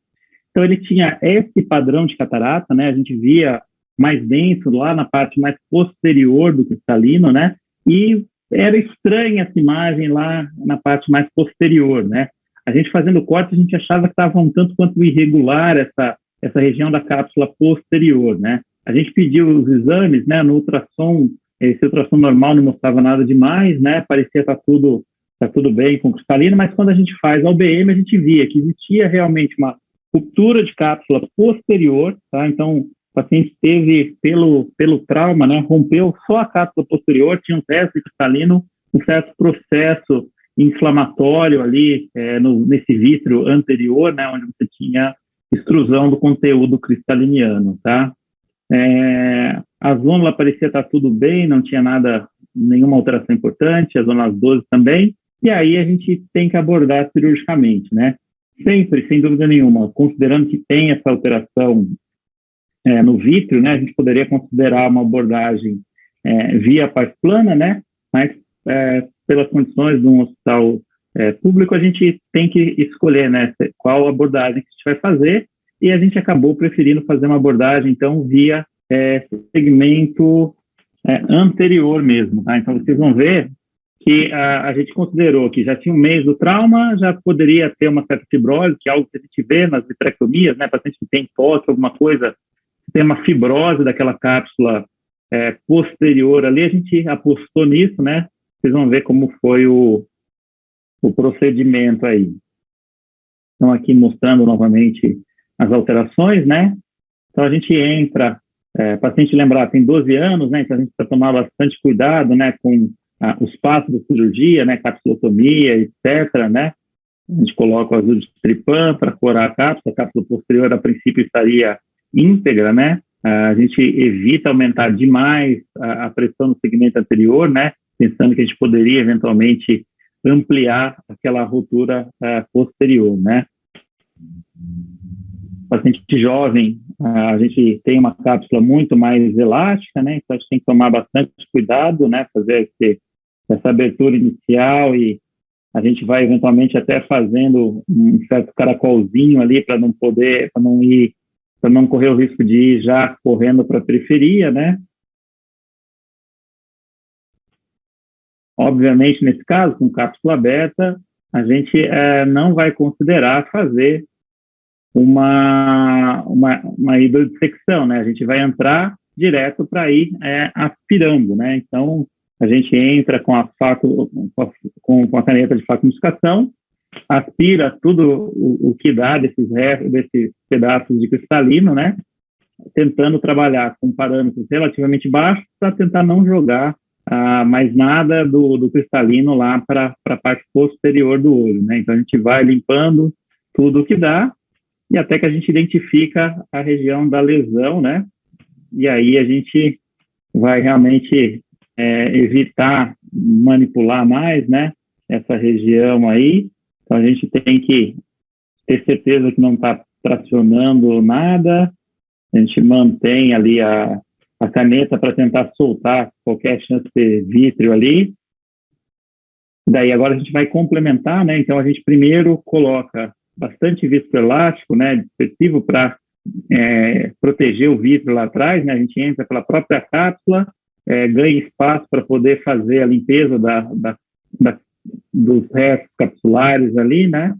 Então ele tinha esse padrão de catarata, né? A gente via mais denso lá na parte mais posterior do cristalino, né? E era estranha essa imagem lá na parte mais posterior, né? A gente fazendo corte, a gente achava que estava um tanto quanto irregular essa região da cápsula posterior, né? A gente pediu os exames, né? No ultrassom, esse ultrassom normal não mostrava nada demais, né? Parecia estar tudo bem com o cristalino, mas quando a gente faz a OBM, a gente via que existia realmente uma ruptura de cápsula posterior, tá? Então, o paciente teve, pelo trauma, né? Rompeu só a cápsula posterior, tinha um resto de cristalino, um certo processo inflamatório ali nesse vítreo anterior, né? Onde você tinha extrusão do conteúdo cristaliniano, tá? A zônula parecia estar tudo bem, não tinha nenhuma alteração importante, as zonas 12 também, e aí a gente tem que abordar cirurgicamente, né? Sempre, sem dúvida nenhuma, considerando que tem essa alteração no vítreo, né? A gente poderia considerar uma abordagem via pars plana, né? Mas pelas condições de um hospital público, a gente tem que escolher, né? Qual abordagem que a gente vai fazer, e a gente acabou preferindo fazer uma abordagem, então, via segmento anterior mesmo, tá? Então, vocês vão ver que a gente considerou que já tinha um mês do trauma, já poderia ter uma certa fibrose, que é algo que a gente vê nas vitrectomias, né? Paciente que tem toque, alguma coisa, tem uma fibrose daquela cápsula posterior ali, a gente apostou nisso, né? Vocês vão ver como foi o procedimento aí. Então, aqui mostrando novamente as alterações, né? Então, a gente entra, paciente, lembrar, tem 12 anos, né? Então, a gente precisa tomar bastante cuidado, né? Com os passos da cirurgia, né? Capsulotomia, etc., né? A gente coloca o azul de tripã para corar a cápsula posterior, a princípio, estaria íntegra, né? A gente evita aumentar demais a pressão no segmento anterior, né? Pensando que a gente poderia, eventualmente, ampliar aquela ruptura posterior, né? Paciente jovem, a gente tem uma cápsula muito mais elástica, né? Então a gente tem que tomar bastante cuidado, né? Fazer essa abertura inicial, e a gente vai eventualmente até fazendo um certo caracolzinho ali para não correr o risco de ir já correndo para a periferia, né? Obviamente, nesse caso, com cápsula aberta, a gente não vai considerar fazer uma hidrodissecção, né? A gente vai entrar direto para ir aspirando, né? Então, a gente entra com a caneta de faconificação aspira tudo o que dá desses pedaços de cristalino, né? Tentando trabalhar com parâmetros relativamente baixos para tentar não jogar mais nada do cristalino lá para a parte posterior do olho, né? Então a gente vai limpando tudo o que dá e até que a gente identifica a região da lesão, né? E aí a gente vai realmente evitar manipular mais, né? Essa região aí. Então a gente tem que ter certeza que não está tracionando nada. A gente mantém ali a caneta para tentar soltar qualquer chance de ter vítreo ali. Daí agora a gente vai complementar, né? Então a gente primeiro coloca bastante viscoelástico, né? Dispersivo para proteger o vítreo lá atrás, né? A gente entra pela própria cápsula, ganha espaço para poder fazer a limpeza dos restos capsulares ali, né?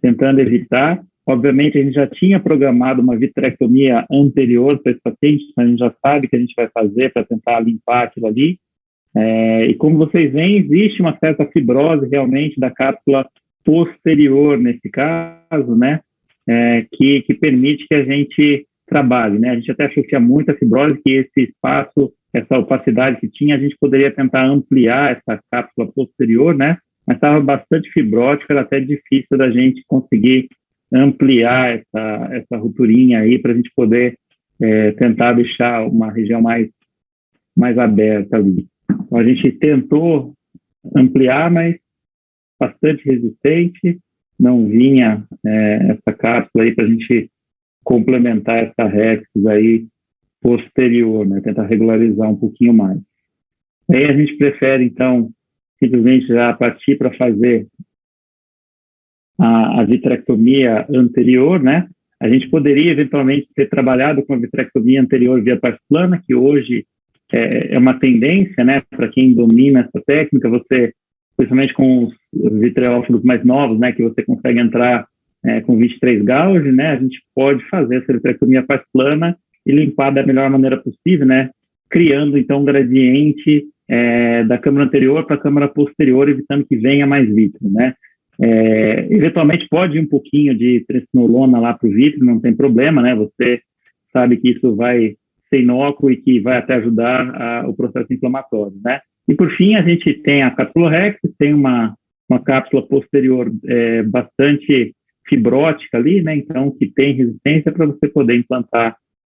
Tentando evitar. Obviamente, a gente já tinha programado uma vitrectomia anterior para esse paciente, então a gente já sabe o que a gente vai fazer para tentar limpar aquilo ali. E como vocês veem, existe uma certa fibrose realmente da cápsula posterior, nesse caso, né? Que permite que a gente trabalhe, né? A gente até achou que tinha muita fibrose, que esse espaço, essa opacidade que tinha, a gente poderia tentar ampliar essa cápsula posterior, né? Mas estava bastante fibrótica, era até difícil da gente conseguir ampliar essa rupturinha aí para a gente poder tentar deixar uma região mais aberta ali. Então, a gente tentou ampliar, mas bastante resistente, não vinha essa cápsula aí para a gente complementar essa rexis aí posterior, né? Tentar regularizar um pouquinho mais. Aí a gente prefere, então, simplesmente já partir para fazer a vitrectomia anterior, né? A gente poderia eventualmente ter trabalhado com a vitrectomia anterior via parte plana, que hoje é uma tendência, né? Para quem domina essa técnica, você, principalmente com os vitreófilos mais novos, né? Que você consegue entrar com 23 gauge, né? A gente pode fazer essa vitrectomia parte plana e limpar da melhor maneira possível, né? Criando, então, um gradiente da câmara anterior para a câmara posterior, evitando que venha mais vítreo, né? Eventualmente pode ir um pouquinho de trincinolona lá para o vítreo, não tem problema, né? Você sabe que isso vai ser inócuo e que vai até ajudar o processo inflamatório, né? E por fim, a gente tem a cápsula rex, tem uma cápsula posterior bastante fibrótica ali, né? Então, que tem resistência para você poder implantar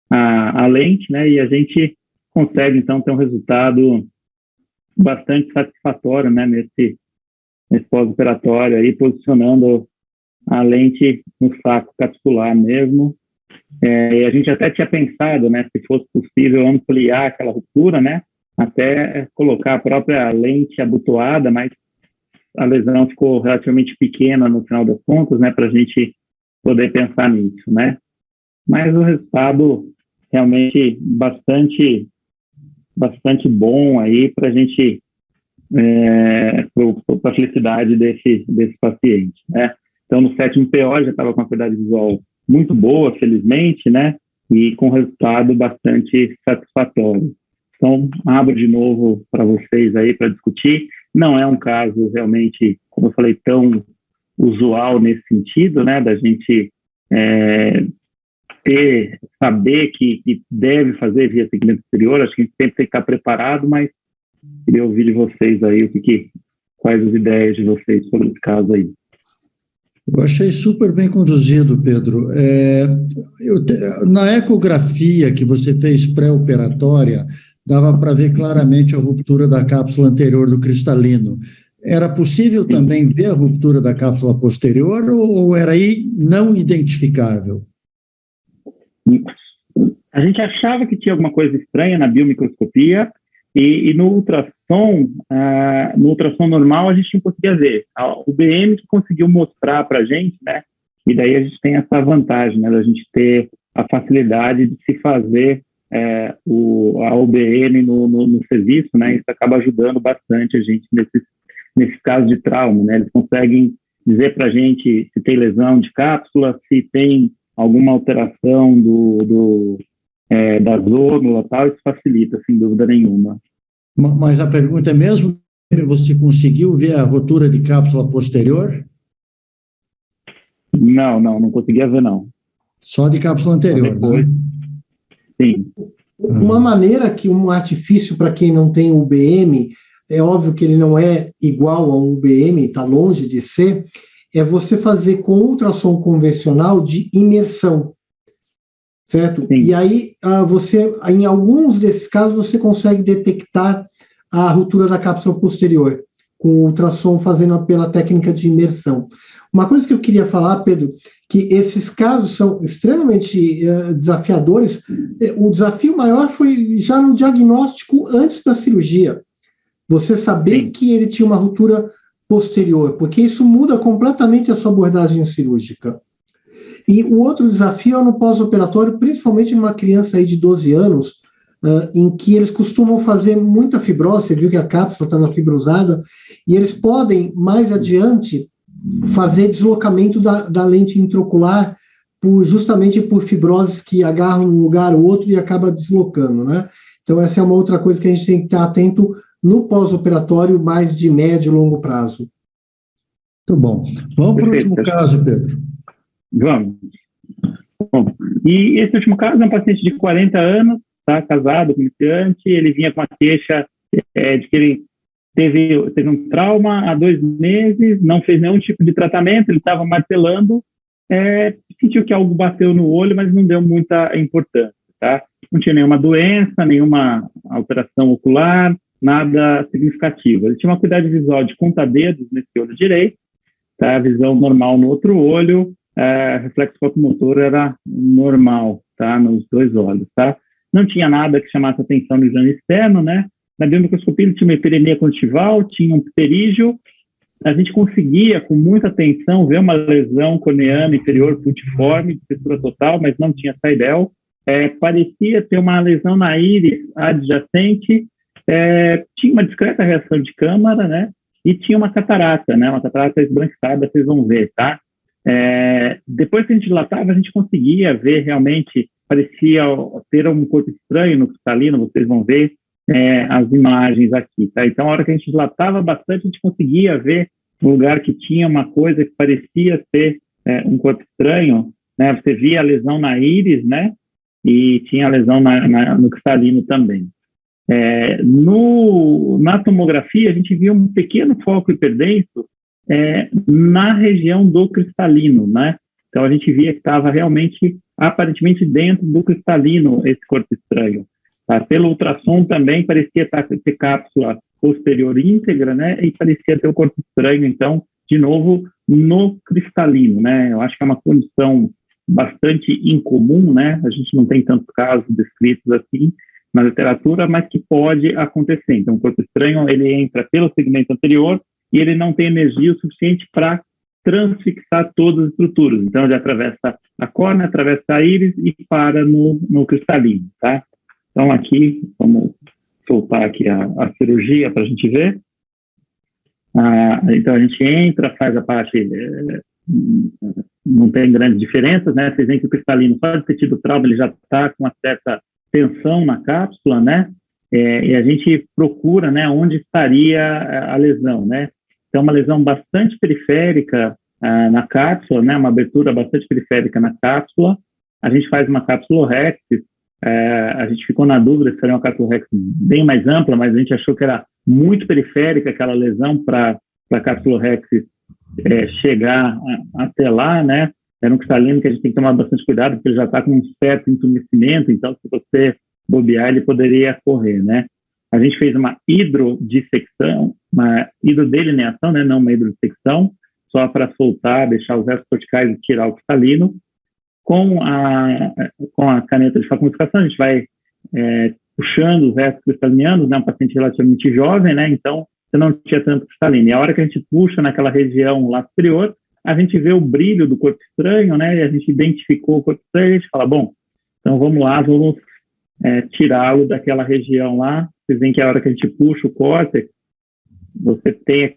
a lente, né? E a gente consegue, então, ter um resultado bastante satisfatório, né? Nesse pós-operatório aí, posicionando a lente no saco capsular mesmo. E a gente até tinha pensado, né, se fosse possível ampliar aquela ruptura, né, até colocar a própria lente abotoada, mas a lesão ficou relativamente pequena no final das contas, né, para a gente poder pensar nisso, né. Mas o resultado realmente bastante bom aí para a gente para a felicidade desse paciente, né? Então, no 7º PO já estava com uma qualidade visual muito boa, felizmente, né? E com resultado bastante satisfatório. Então, abro de novo para vocês aí para discutir. Não é um caso realmente, como eu falei, tão usual nesse sentido, né? Da gente saber que deve fazer via segmento exterior. Acho que a gente sempre tem que estar preparado, mas queria ouvir de vocês aí quais as ideias de vocês sobre esse caso aí. Eu achei super bem conduzido, Pedro. Na ecografia que você fez pré-operatória, dava para ver claramente a ruptura da cápsula anterior do cristalino. Era possível também ver a ruptura da cápsula posterior ou era aí não identificável? A gente achava que tinha alguma coisa estranha na biomicroscopia, e no ultrassom normal a gente não conseguia ver. O BM que conseguiu mostrar para a gente, né? E daí a gente tem essa vantagem, né? Da gente ter a facilidade de se fazer a UBM no serviço, né? Isso acaba ajudando bastante a gente nesses casos de trauma, né? Eles conseguem dizer para a gente se tem lesão de cápsula, se tem alguma alteração da zônula e tal, isso facilita, sem dúvida nenhuma. Mas a pergunta é mesmo, você conseguiu ver a rotura de cápsula posterior? Não conseguia ver, não. Só de cápsula anterior, Depois, né? sim. Uma maneira que um artifício para quem não tem UBM, é óbvio que ele não é igual a um UBM, está longe de ser, é você fazer com ultrassom convencional de imersão, certo? Sim. E aí você, em alguns desses casos, você consegue detectar a ruptura da cápsula posterior, com o ultrassom fazendo pela técnica de imersão. Uma coisa que eu queria falar, Pedro, que esses casos são extremamente desafiadores. O desafio maior foi já no diagnóstico antes da cirurgia. Você saber Sim. que ele tinha uma ruptura posterior, porque isso muda completamente a sua abordagem cirúrgica. E o outro desafio é no pós-operatório, principalmente numa criança aí de 12 anos, em que eles costumam fazer muita fibrose, você viu que a cápsula está na fibrosada, e eles podem, mais adiante, fazer deslocamento da lente intraocular justamente por fibroses que agarram um lugar ou outro e acaba deslocando, né? Então essa é uma outra coisa que a gente tem que estar atento no pós-operatório, mais de médio e longo prazo. Muito bom. Vamos para o Perfeito. último caso, Pedro. Vamos. Bom, e esse último caso é um paciente de 40 anos, tá, casado, comerciante. Ele vinha com a queixa de que ele teve um trauma há 2 meses, não fez nenhum tipo de tratamento, ele estava martelando, sentiu que algo bateu no olho, mas não deu muita importância, tá? Não tinha nenhuma doença, nenhuma alteração ocular, nada significativo. Ele tinha uma acuidade visual de conta-dedos nesse olho direito, tá? Visão normal no outro olho, reflexo fotomotor era normal, tá? Nos 2 olhos, tá? Não tinha nada que chamasse atenção no exame externo, né? Na biomicroscopia ele tinha uma hiperemia conjuntival, tinha um pterígio. A gente conseguia, com muita atenção, ver uma lesão corneana inferior putiforme, de espessura total, mas não tinha saidel. Parecia ter uma lesão na íris adjacente, tinha uma discreta reação de câmara, né? E tinha uma catarata, né? Uma catarata esbranquiçada, vocês vão ver, tá? Depois que a gente dilatava, a gente conseguia ver realmente, parecia ter um corpo estranho no cristalino, vocês vão ver as imagens aqui, tá? Então, a hora que a gente dilatava bastante, a gente conseguia ver um lugar que tinha uma coisa que parecia ser um corpo estranho, né? Você via a lesão na íris, né? E tinha a lesão no cristalino também. Na tomografia, a gente viu um pequeno foco hiperdenso na região do cristalino, né? Então, a gente via que estava realmente, aparentemente, dentro do cristalino esse corpo estranho. Tá? Pelo ultrassom também parecia ter cápsula posterior íntegra, né? E parecia ter o corpo estranho, então, de novo, no cristalino, né? Eu acho que é uma condição bastante incomum, né? A gente não tem tantos casos descritos assim na literatura, mas que pode acontecer. Então, o corpo estranho, ele entra pelo segmento anterior e ele não tem energia o suficiente para transfixar todas as estruturas. Então, ele atravessa a córnea, atravessa a íris e para no cristalino, tá? Então, aqui, vamos soltar aqui a cirurgia para a gente ver. Então, a gente entra, faz a parte, não tem grandes diferenças, né? Vocês veem que o cristalino, só de ter tido trauma, ele já está com uma certa tensão na cápsula, né? E a gente procura, né, onde estaria a lesão, né? Então, uma lesão bastante periférica na cápsula, né? Uma abertura bastante periférica na cápsula. A gente faz uma cápsulorhexis. A gente ficou na dúvida se seria uma cápsulorhexis bem mais ampla, mas a gente achou que era muito periférica aquela lesão para a cápsulorhexis chegar até lá, né? Era um cristalino que a gente tem que tomar bastante cuidado, porque ele já está com um certo entumecimento, então se você bobear, ele poderia correr, né? A gente fez uma hidrodissecção, uma hidrodelineação, né? Não uma hidrodissecção, só para soltar, deixar os restos corticais e tirar o cristalino. Com a caneta de facomificação, a gente vai puxando os restos cristalinianos, né? Um paciente relativamente jovem, né? Então, você não tinha tanto cristalino. E a hora que a gente puxa naquela região lá superior, a gente vê o brilho do corpo estranho, né? E a gente identificou o corpo estranho e a gente fala, bom, então vamos lá, vamos tirá-lo daquela região lá. Vocês veem que a hora que a gente puxa o córtex, você tem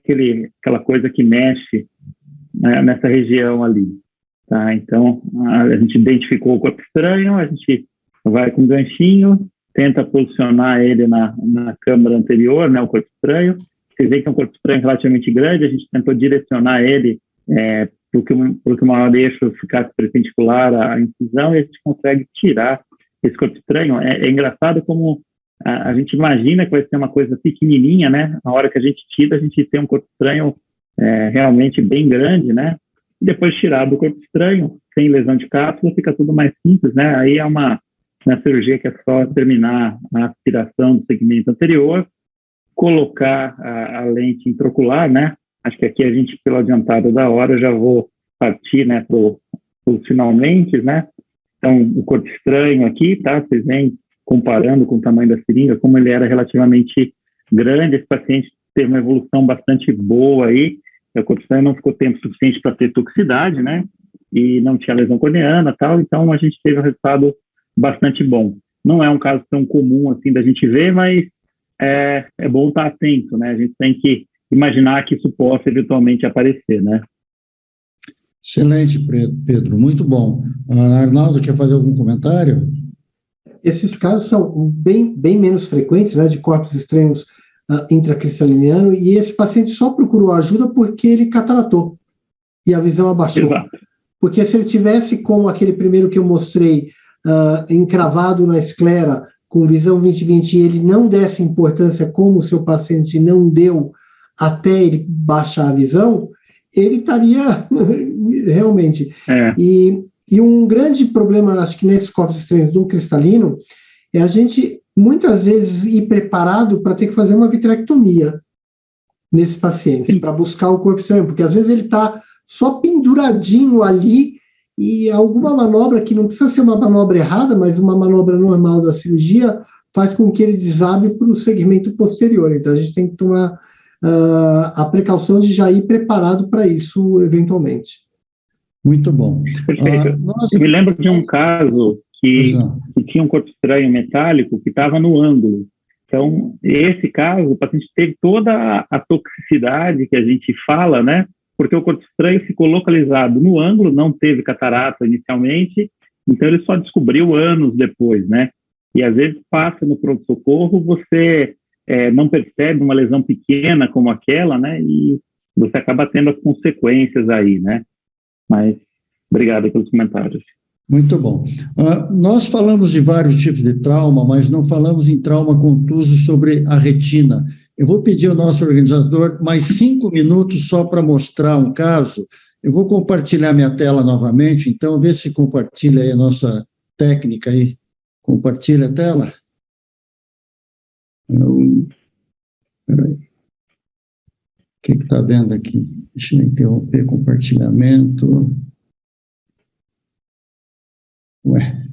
aquela coisa que mexe, né, nessa região ali. Tá? Então, a gente identificou o corpo estranho, a gente vai com um ganchinho, tenta posicionar ele na câmara anterior, né, o corpo estranho. Vocês veem que é um corpo estranho relativamente grande, a gente tentou direcionar ele para que o maior eixo ficasse perpendicular à incisão, e a gente consegue tirar esse corpo estranho. É engraçado como a gente imagina que vai ser uma coisa pequenininha, né? Na hora que a gente tira, a gente tem um corpo estranho realmente bem grande, né? E depois tirar do corpo estranho, sem lesão de cápsula, fica tudo mais simples, né? Aí é uma cirurgia que é só terminar a aspiração do segmento anterior, colocar a lente intraocular, né? Acho que aqui a gente, pelo adiantado da hora, já vou partir, né, para os finalmente, né? Então, o corpo estranho aqui, tá? Vocês veem, comparando com o tamanho da seringa, como ele era relativamente grande. Esse paciente teve uma evolução bastante boa aí. O corpo estranho não ficou tempo suficiente para ter toxicidade, né? E não tinha lesão corneana, tal. Então, a gente teve um resultado bastante bom. Não é um caso tão comum assim da gente ver, mas é bom estar atento, né? A gente tem que imaginar que isso possa eventualmente aparecer, né? Excelente, Pedro, muito bom. Arnaldo, quer fazer algum comentário? Esses casos são bem menos frequentes, né, de corpos estranhos intracristaliniano, e esse paciente só procurou ajuda porque ele cataratou e a visão abaixou. Exato. Porque se ele tivesse como aquele primeiro que eu mostrei, encravado na esclera, com visão 20/20, e ele não desse importância como o seu paciente não deu até ele baixar a visão, ele estaria realmente... E um grande problema, acho que nesses corpos estranhos do cristalino, é a gente, muitas vezes, ir preparado para ter que fazer uma vitrectomia nesses pacientes, para buscar o corpo estranho, porque às vezes ele está só penduradinho ali, e alguma manobra, que não precisa ser uma manobra errada, mas uma manobra normal da cirurgia, faz com que ele desabe para o segmento posterior. Então, a gente tem que tomar a precaução de já ir preparado para isso, eventualmente. Muito bom. Perfeito. Eu me lembro de um caso que tinha um corpo estranho metálico que estava no ângulo. Então, esse caso, o paciente teve toda a toxicidade que a gente fala, né? Porque o corpo estranho ficou localizado no ângulo, não teve catarata inicialmente, então ele só descobriu anos depois, né? E às vezes passa no pronto-socorro, você não percebe uma lesão pequena como aquela, né? E você acaba tendo as consequências aí, né? Mas obrigado pelos comentários. Muito bom. Nós falamos de vários tipos de trauma, mas não falamos em trauma contuso sobre a retina. Eu vou pedir ao nosso organizador mais 5 minutos só para mostrar um caso. Eu vou compartilhar minha tela novamente, então vê se compartilha aí a nossa técnica aí. Compartilha a tela. Espera aí. O que está vendo aqui? Deixa eu interromper compartilhamento. Ué.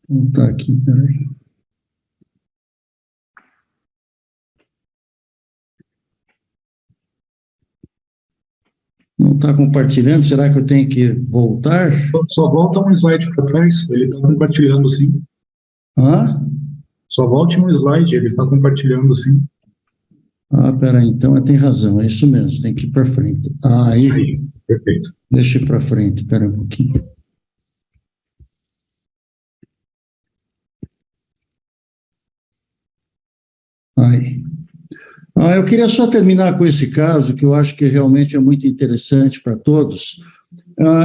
Não está aqui, peraí. Não está compartilhando? Será que eu tenho que voltar? Só volta um slide para trás, ele está compartilhando sim. Hã? Só volte um slide, ele está compartilhando sim. Peraí, então tem razão, é isso mesmo, tem que ir para frente. Aí, perfeito. Deixa eu ir para frente, espera um pouquinho. Aí. Eu queria só terminar com esse caso, que eu acho que realmente é muito interessante para todos.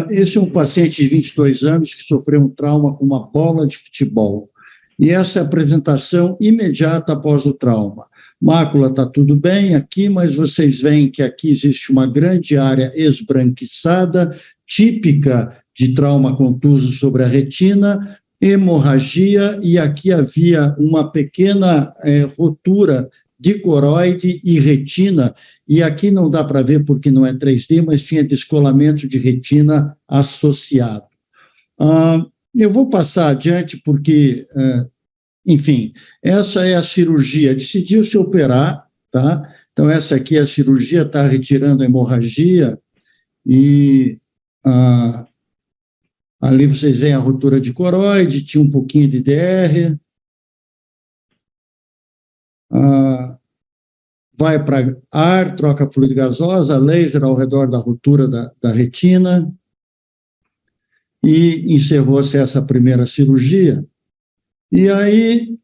Esse é um paciente de 22 anos que sofreu um trauma com uma bola de futebol. E essa é a apresentação imediata após o trauma. Mácula está tudo bem aqui, mas vocês veem que aqui existe uma grande área esbranquiçada, típica de trauma contuso sobre a retina, hemorragia, e aqui havia uma pequena rotura de coroide e retina, e aqui não dá para ver porque não é 3D, mas tinha descolamento de retina associado. Eu vou passar adiante porque, enfim, essa é a cirurgia, decidiu-se operar, tá? Então essa aqui é a cirurgia, está retirando a hemorragia, e ali vocês veem a rotura de coroide, tinha um pouquinho de DR, vai para ar, troca fluido gasosa, laser ao redor da rotura da retina, e encerrou-se essa primeira cirurgia. E aí,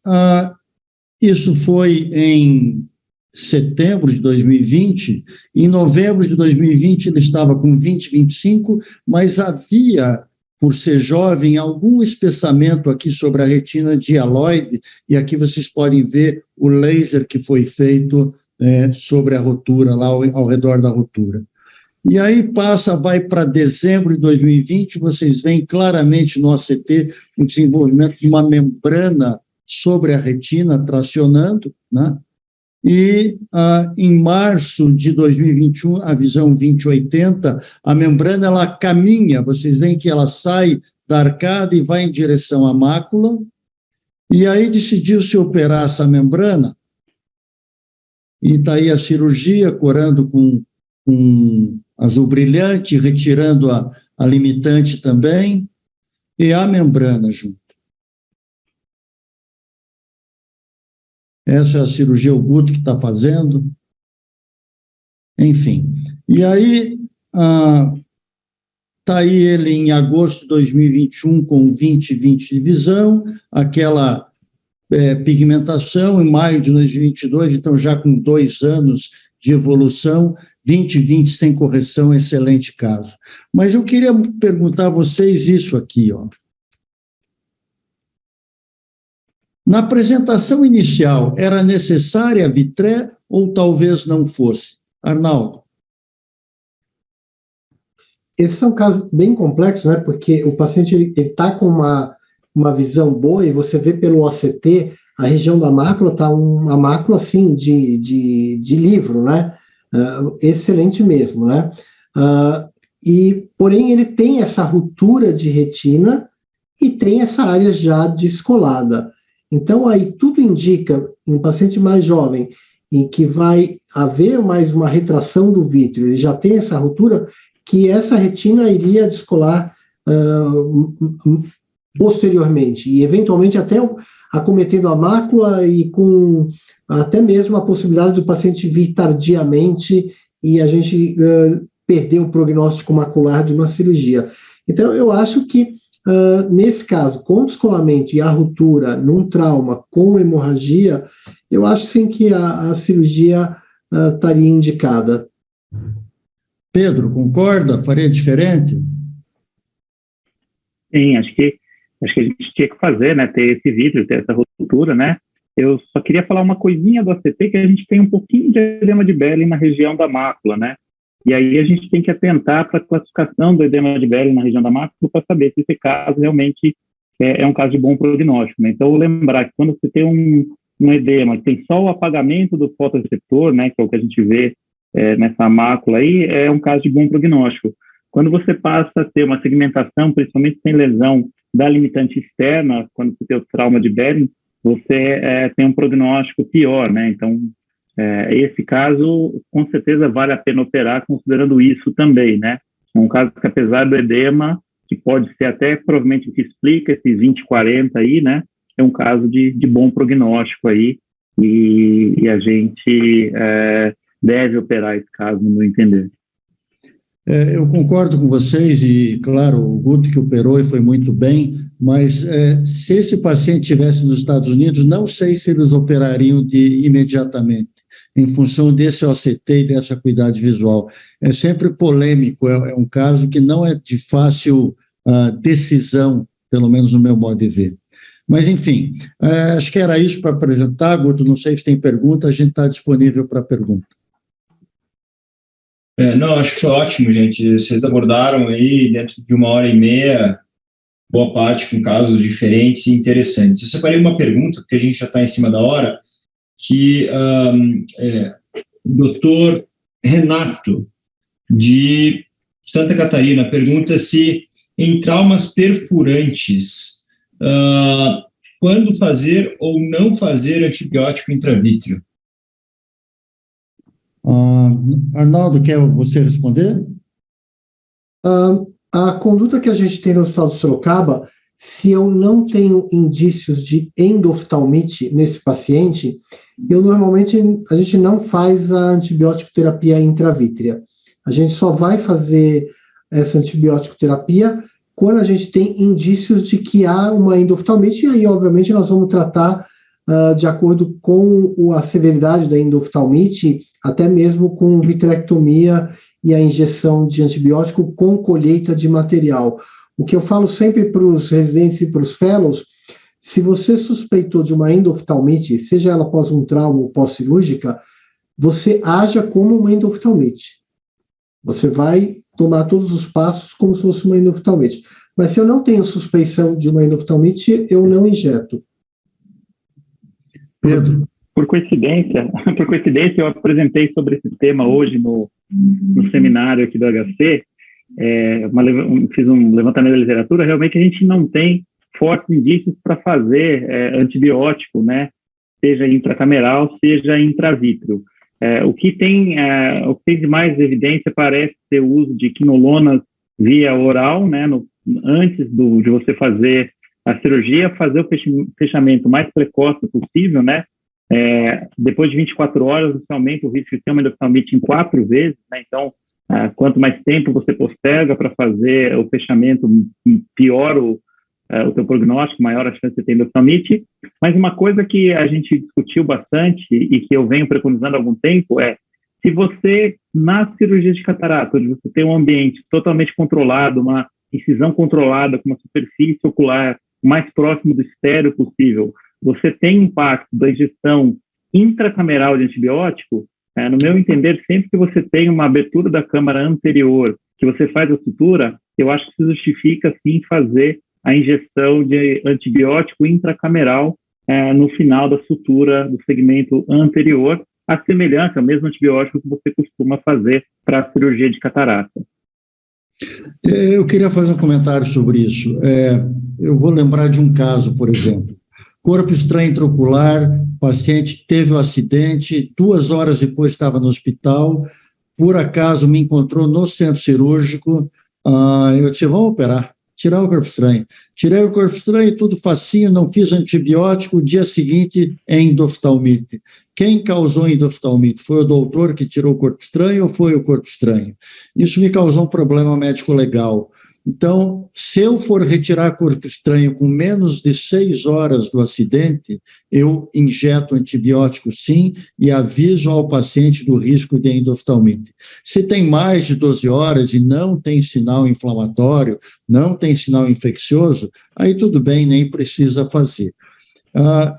isso foi em setembro de 2020, em novembro de 2020 ele estava com 20/25, mas havia, por ser jovem, algum espessamento aqui sobre a retina dialoide, e aqui vocês podem ver o laser que foi feito sobre a rotura, lá ao redor da rotura. E aí vai para dezembro de 2020, vocês veem claramente no OCT o desenvolvimento de uma membrana sobre a retina, tracionando, né? E em março de 2021, a visão 20/80, a membrana ela caminha, vocês veem que ela sai da arcada e vai em direção à mácula, e aí decidiu-se operar essa membrana, e está aí a cirurgia, corando com azul brilhante, retirando a limitante também, e a membrana junto. Essa é a cirurgia, o Guto que está fazendo. Enfim. E aí, está aí ele em agosto de 2021 com 20/20 de visão, aquela pigmentação em maio de 2022, então já com 2 anos de evolução, 20/20 sem correção, excelente caso. Mas eu queria perguntar a vocês isso aqui, ó. Na apresentação inicial, era necessária a vitré ou talvez não fosse? Arnaldo. Esses são casos bem complexos, né? Porque o paciente está com uma visão boa e você vê pelo OCT, a região da mácula está uma mácula, assim, de livro, né? Excelente mesmo, né? Porém, ele tem essa ruptura de retina e tem essa área já descolada. Então, aí tudo indica, em um paciente mais jovem, em que vai haver mais uma retração do vítreo, ele já tem essa ruptura, que essa retina iria descolar posteriormente, e eventualmente até acometendo a mácula e com até mesmo a possibilidade do paciente vir tardiamente e a gente perder o prognóstico macular de uma cirurgia. Então, eu acho que nesse caso, com o descolamento e a ruptura num trauma com hemorragia, eu acho sim que a cirurgia estaria indicada. Pedro, concorda? Faria diferente? Sim, acho que a gente tinha que fazer, né? Ter esse vítreo, ter essa ruptura, né? Eu só queria falar uma coisinha do ACT, que a gente tem um pouquinho de edema de Behring na região da mácula, né? E aí a gente tem que atentar para a classificação do edema de Behring na região da mácula para saber se esse caso realmente é um caso de bom prognóstico, né? Então, lembrar que quando você tem um edema que tem só o apagamento do fotoreceptor, né, que é o que a gente vê nessa mácula aí, é um caso de bom prognóstico. Quando você passa a ter uma segmentação, principalmente sem lesão da limitante externa, quando você tem o trauma de Behring, você tem um prognóstico pior, né? Então, esse caso, com certeza, vale a pena operar considerando isso também, né? É um caso que, apesar do edema, que pode ser até provavelmente o que explica esse 20/40 aí, né? É um caso de bom prognóstico aí e a gente deve operar esse caso, no meu entender. Eu concordo com vocês e, claro, o Guto que operou e foi muito bem, mas se esse paciente estivesse nos Estados Unidos, não sei se eles operariam imediatamente, em função desse OCT e dessa acuidade visual. É sempre polêmico, é um caso que não é de fácil decisão, pelo menos no meu modo de ver. Mas, enfim, acho que era isso para apresentar, Guto, não sei se tem pergunta, a gente está disponível para pergunta. Não, acho que foi ótimo, gente. Vocês abordaram aí, dentro de 1h30, boa parte com casos diferentes e interessantes. Eu separei uma pergunta, porque a gente já está em cima da hora, que o doutor Renato, de Santa Catarina, pergunta se em traumas perfurantes, quando fazer ou não fazer antibiótico intravítrio? Arnaldo, quer você responder? A conduta que a gente tem no Hospital de Sorocaba, se eu não tenho indícios de endoftalmite nesse paciente, a gente não faz a antibiótico terapia intravítrea. A gente só vai fazer essa antibiótico terapia quando a gente tem indícios de que há uma endoftalmite, e aí, obviamente, nós vamos tratar de acordo com a severidade da endoftalmite, até mesmo com vitrectomia e a injeção de antibiótico com colheita de material. O que eu falo sempre para os residentes e para os fellows, se você suspeitou de uma endoftalmite, seja ela após um trauma ou pós-cirúrgica, você haja como uma endoftalmite. Você vai tomar todos os passos como se fosse uma endoftalmite. Mas se eu não tenho suspeição de uma endoftalmite, eu não injeto. Pedro. Por coincidência, eu apresentei sobre esse tema hoje no seminário aqui do HC, fiz um levantamento da literatura. Realmente a gente não tem fortes indícios para fazer antibiótico, né, seja intracameral, seja intravítreo. O que tem de mais evidência parece ser o uso de quinolonas via oral, né, antes de você fazer a cirurgia, fazer o fechamento mais precoce possível, né. Depois de 24 horas, você aumenta o risco de ter uma endoftalmite em 4 vezes, né. Então, quanto mais tempo você posterga para fazer o fechamento, pior o teu prognóstico, maior a chance de ter endoftalmite. Mas uma coisa que a gente discutiu bastante e que eu venho preconizando há algum tempo é, se você, na cirurgia de catarata, onde você tem um ambiente totalmente controlado, uma incisão controlada, com uma superfície ocular mais próximo do estéreo possível, você tem impacto da injeção intracameral de antibiótico, no meu entender, sempre que você tem uma abertura da câmara anterior, que você faz a sutura, eu acho que se justifica, sim, fazer a injeção de antibiótico intracameral no final da sutura do segmento anterior, a semelhança, o mesmo antibiótico que você costuma fazer para a cirurgia de catarata. Eu queria fazer um comentário sobre isso. Eu vou lembrar de um caso, por exemplo. Corpo estranho intraocular, paciente teve um acidente, 2 horas depois estava no hospital, por acaso me encontrou no centro cirúrgico, eu disse, vamos operar. Tirar o corpo estranho. Tirei o corpo estranho, tudo facinho, não fiz antibiótico, o dia seguinte é endoftalmite. Quem causou endoftalmite? Foi o doutor que tirou o corpo estranho ou foi o corpo estranho? Isso me causou um problema médico legal. Então, se eu for retirar corpo estranho com menos de 6 horas do acidente, eu injeto antibiótico sim e aviso ao paciente do risco de endoftalmite. Se tem mais de 12 horas e não tem sinal inflamatório, não tem sinal infeccioso, aí tudo bem, nem precisa fazer.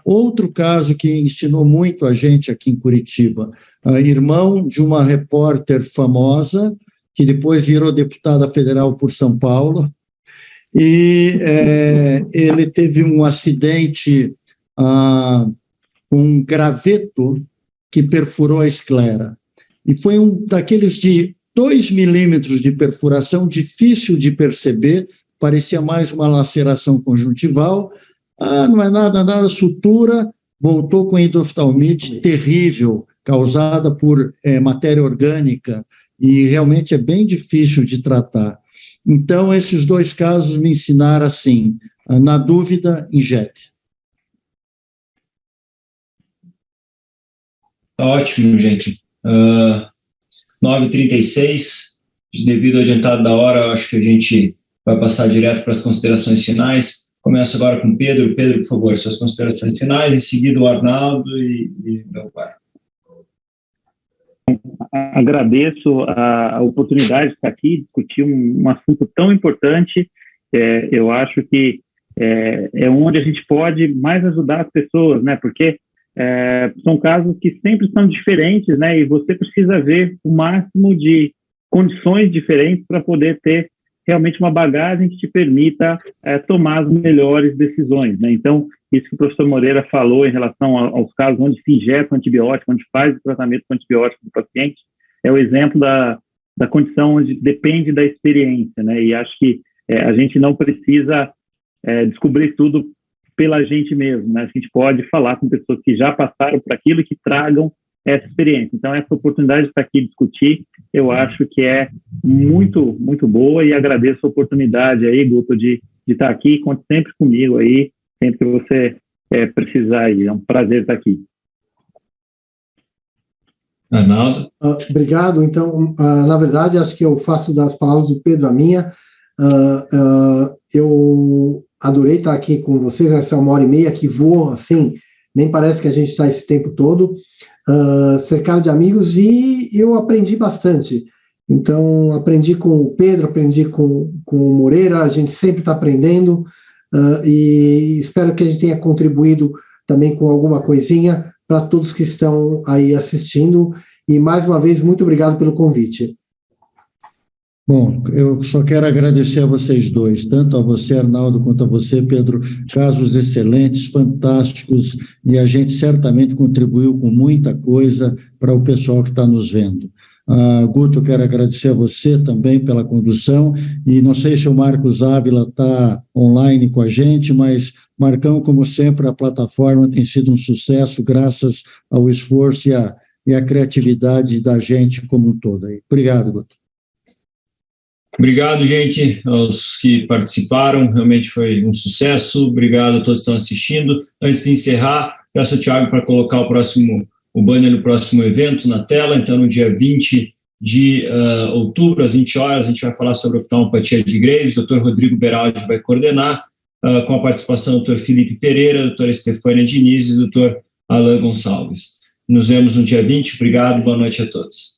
Outro caso que ensinou muito a gente aqui em Curitiba, irmão de uma repórter famosa, que depois virou deputada federal por São Paulo, e ele teve um acidente com um graveto que perfurou a esclera. E foi um daqueles de 2 milímetros de perfuração, difícil de perceber, parecia mais uma laceração conjuntival. Não é nada, sutura, voltou com endoftalmite terrível, causada por matéria orgânica, e realmente é bem difícil de tratar. Então, esses 2 casos me ensinaram assim, na dúvida, injete. Ótimo, gente. 9h36, devido ao adiantado da hora, acho que a gente vai passar direto para as considerações finais. Começo agora com o Pedro. Pedro, por favor, suas considerações finais, em seguida o Arnaldo e meu pai. Agradeço a oportunidade de estar aqui, discutir um assunto tão importante. Eu acho que é onde a gente pode mais ajudar as pessoas, né? Porque são casos que sempre são diferentes, né? E você precisa ver o máximo de condições diferentes para poder ter realmente uma bagagem que te permita tomar as melhores decisões, né? Então, isso que o professor Moreira falou em relação aos casos onde se injeta o antibiótico, onde faz o tratamento com antibiótico do paciente, é o exemplo da condição onde depende da experiência, né? E acho que a gente não precisa descobrir tudo pela gente mesmo, né? A gente pode falar com pessoas que já passaram por aquilo e que tragam essa experiência. Então, essa oportunidade de estar aqui e discutir, eu acho que é muito, muito boa, e agradeço a oportunidade aí, Guto, de estar aqui. Conte sempre comigo aí, sempre que você precisar aí. É um prazer estar aqui. Arnaldo? Obrigado. Então, na verdade, acho que eu faço das palavras do Pedro a minha. Eu adorei estar aqui com vocês, essa 1h30 que voa, assim, nem parece que a gente está esse tempo todo cercado de amigos, e eu aprendi bastante. Então, aprendi com o Pedro, aprendi com o Moreira, a gente sempre está aprendendo, e espero que a gente tenha contribuído também com alguma coisinha para todos que estão aí assistindo, e mais uma vez, muito obrigado pelo convite. Bom, eu só quero agradecer a vocês dois, tanto a você, Arnaldo, quanto a você, Pedro, casos excelentes, fantásticos, e a gente certamente contribuiu com muita coisa para o pessoal que está nos vendo. Guto, quero agradecer a você também pela condução, e não sei se o Marcos Ávila está online com a gente, mas, Marcão, como sempre, a plataforma tem sido um sucesso, graças ao esforço e à criatividade da gente como um todo. Obrigado, Guto. Obrigado, gente, aos que participaram, realmente foi um sucesso. Obrigado a todos que estão assistindo. Antes de encerrar, peço ao Thiago para colocar o banner do próximo evento na tela. Então, no dia 20 de outubro, às 20 horas, a gente vai falar sobre oftalmopatia de Graves. O Dr. Rodrigo Beraldi vai coordenar, com a participação do Dr. Felipe Pereira, a doutora Estefânia Diniz e do Dr. Alan Gonçalves. Nos vemos no dia 20. Obrigado, boa noite a todos.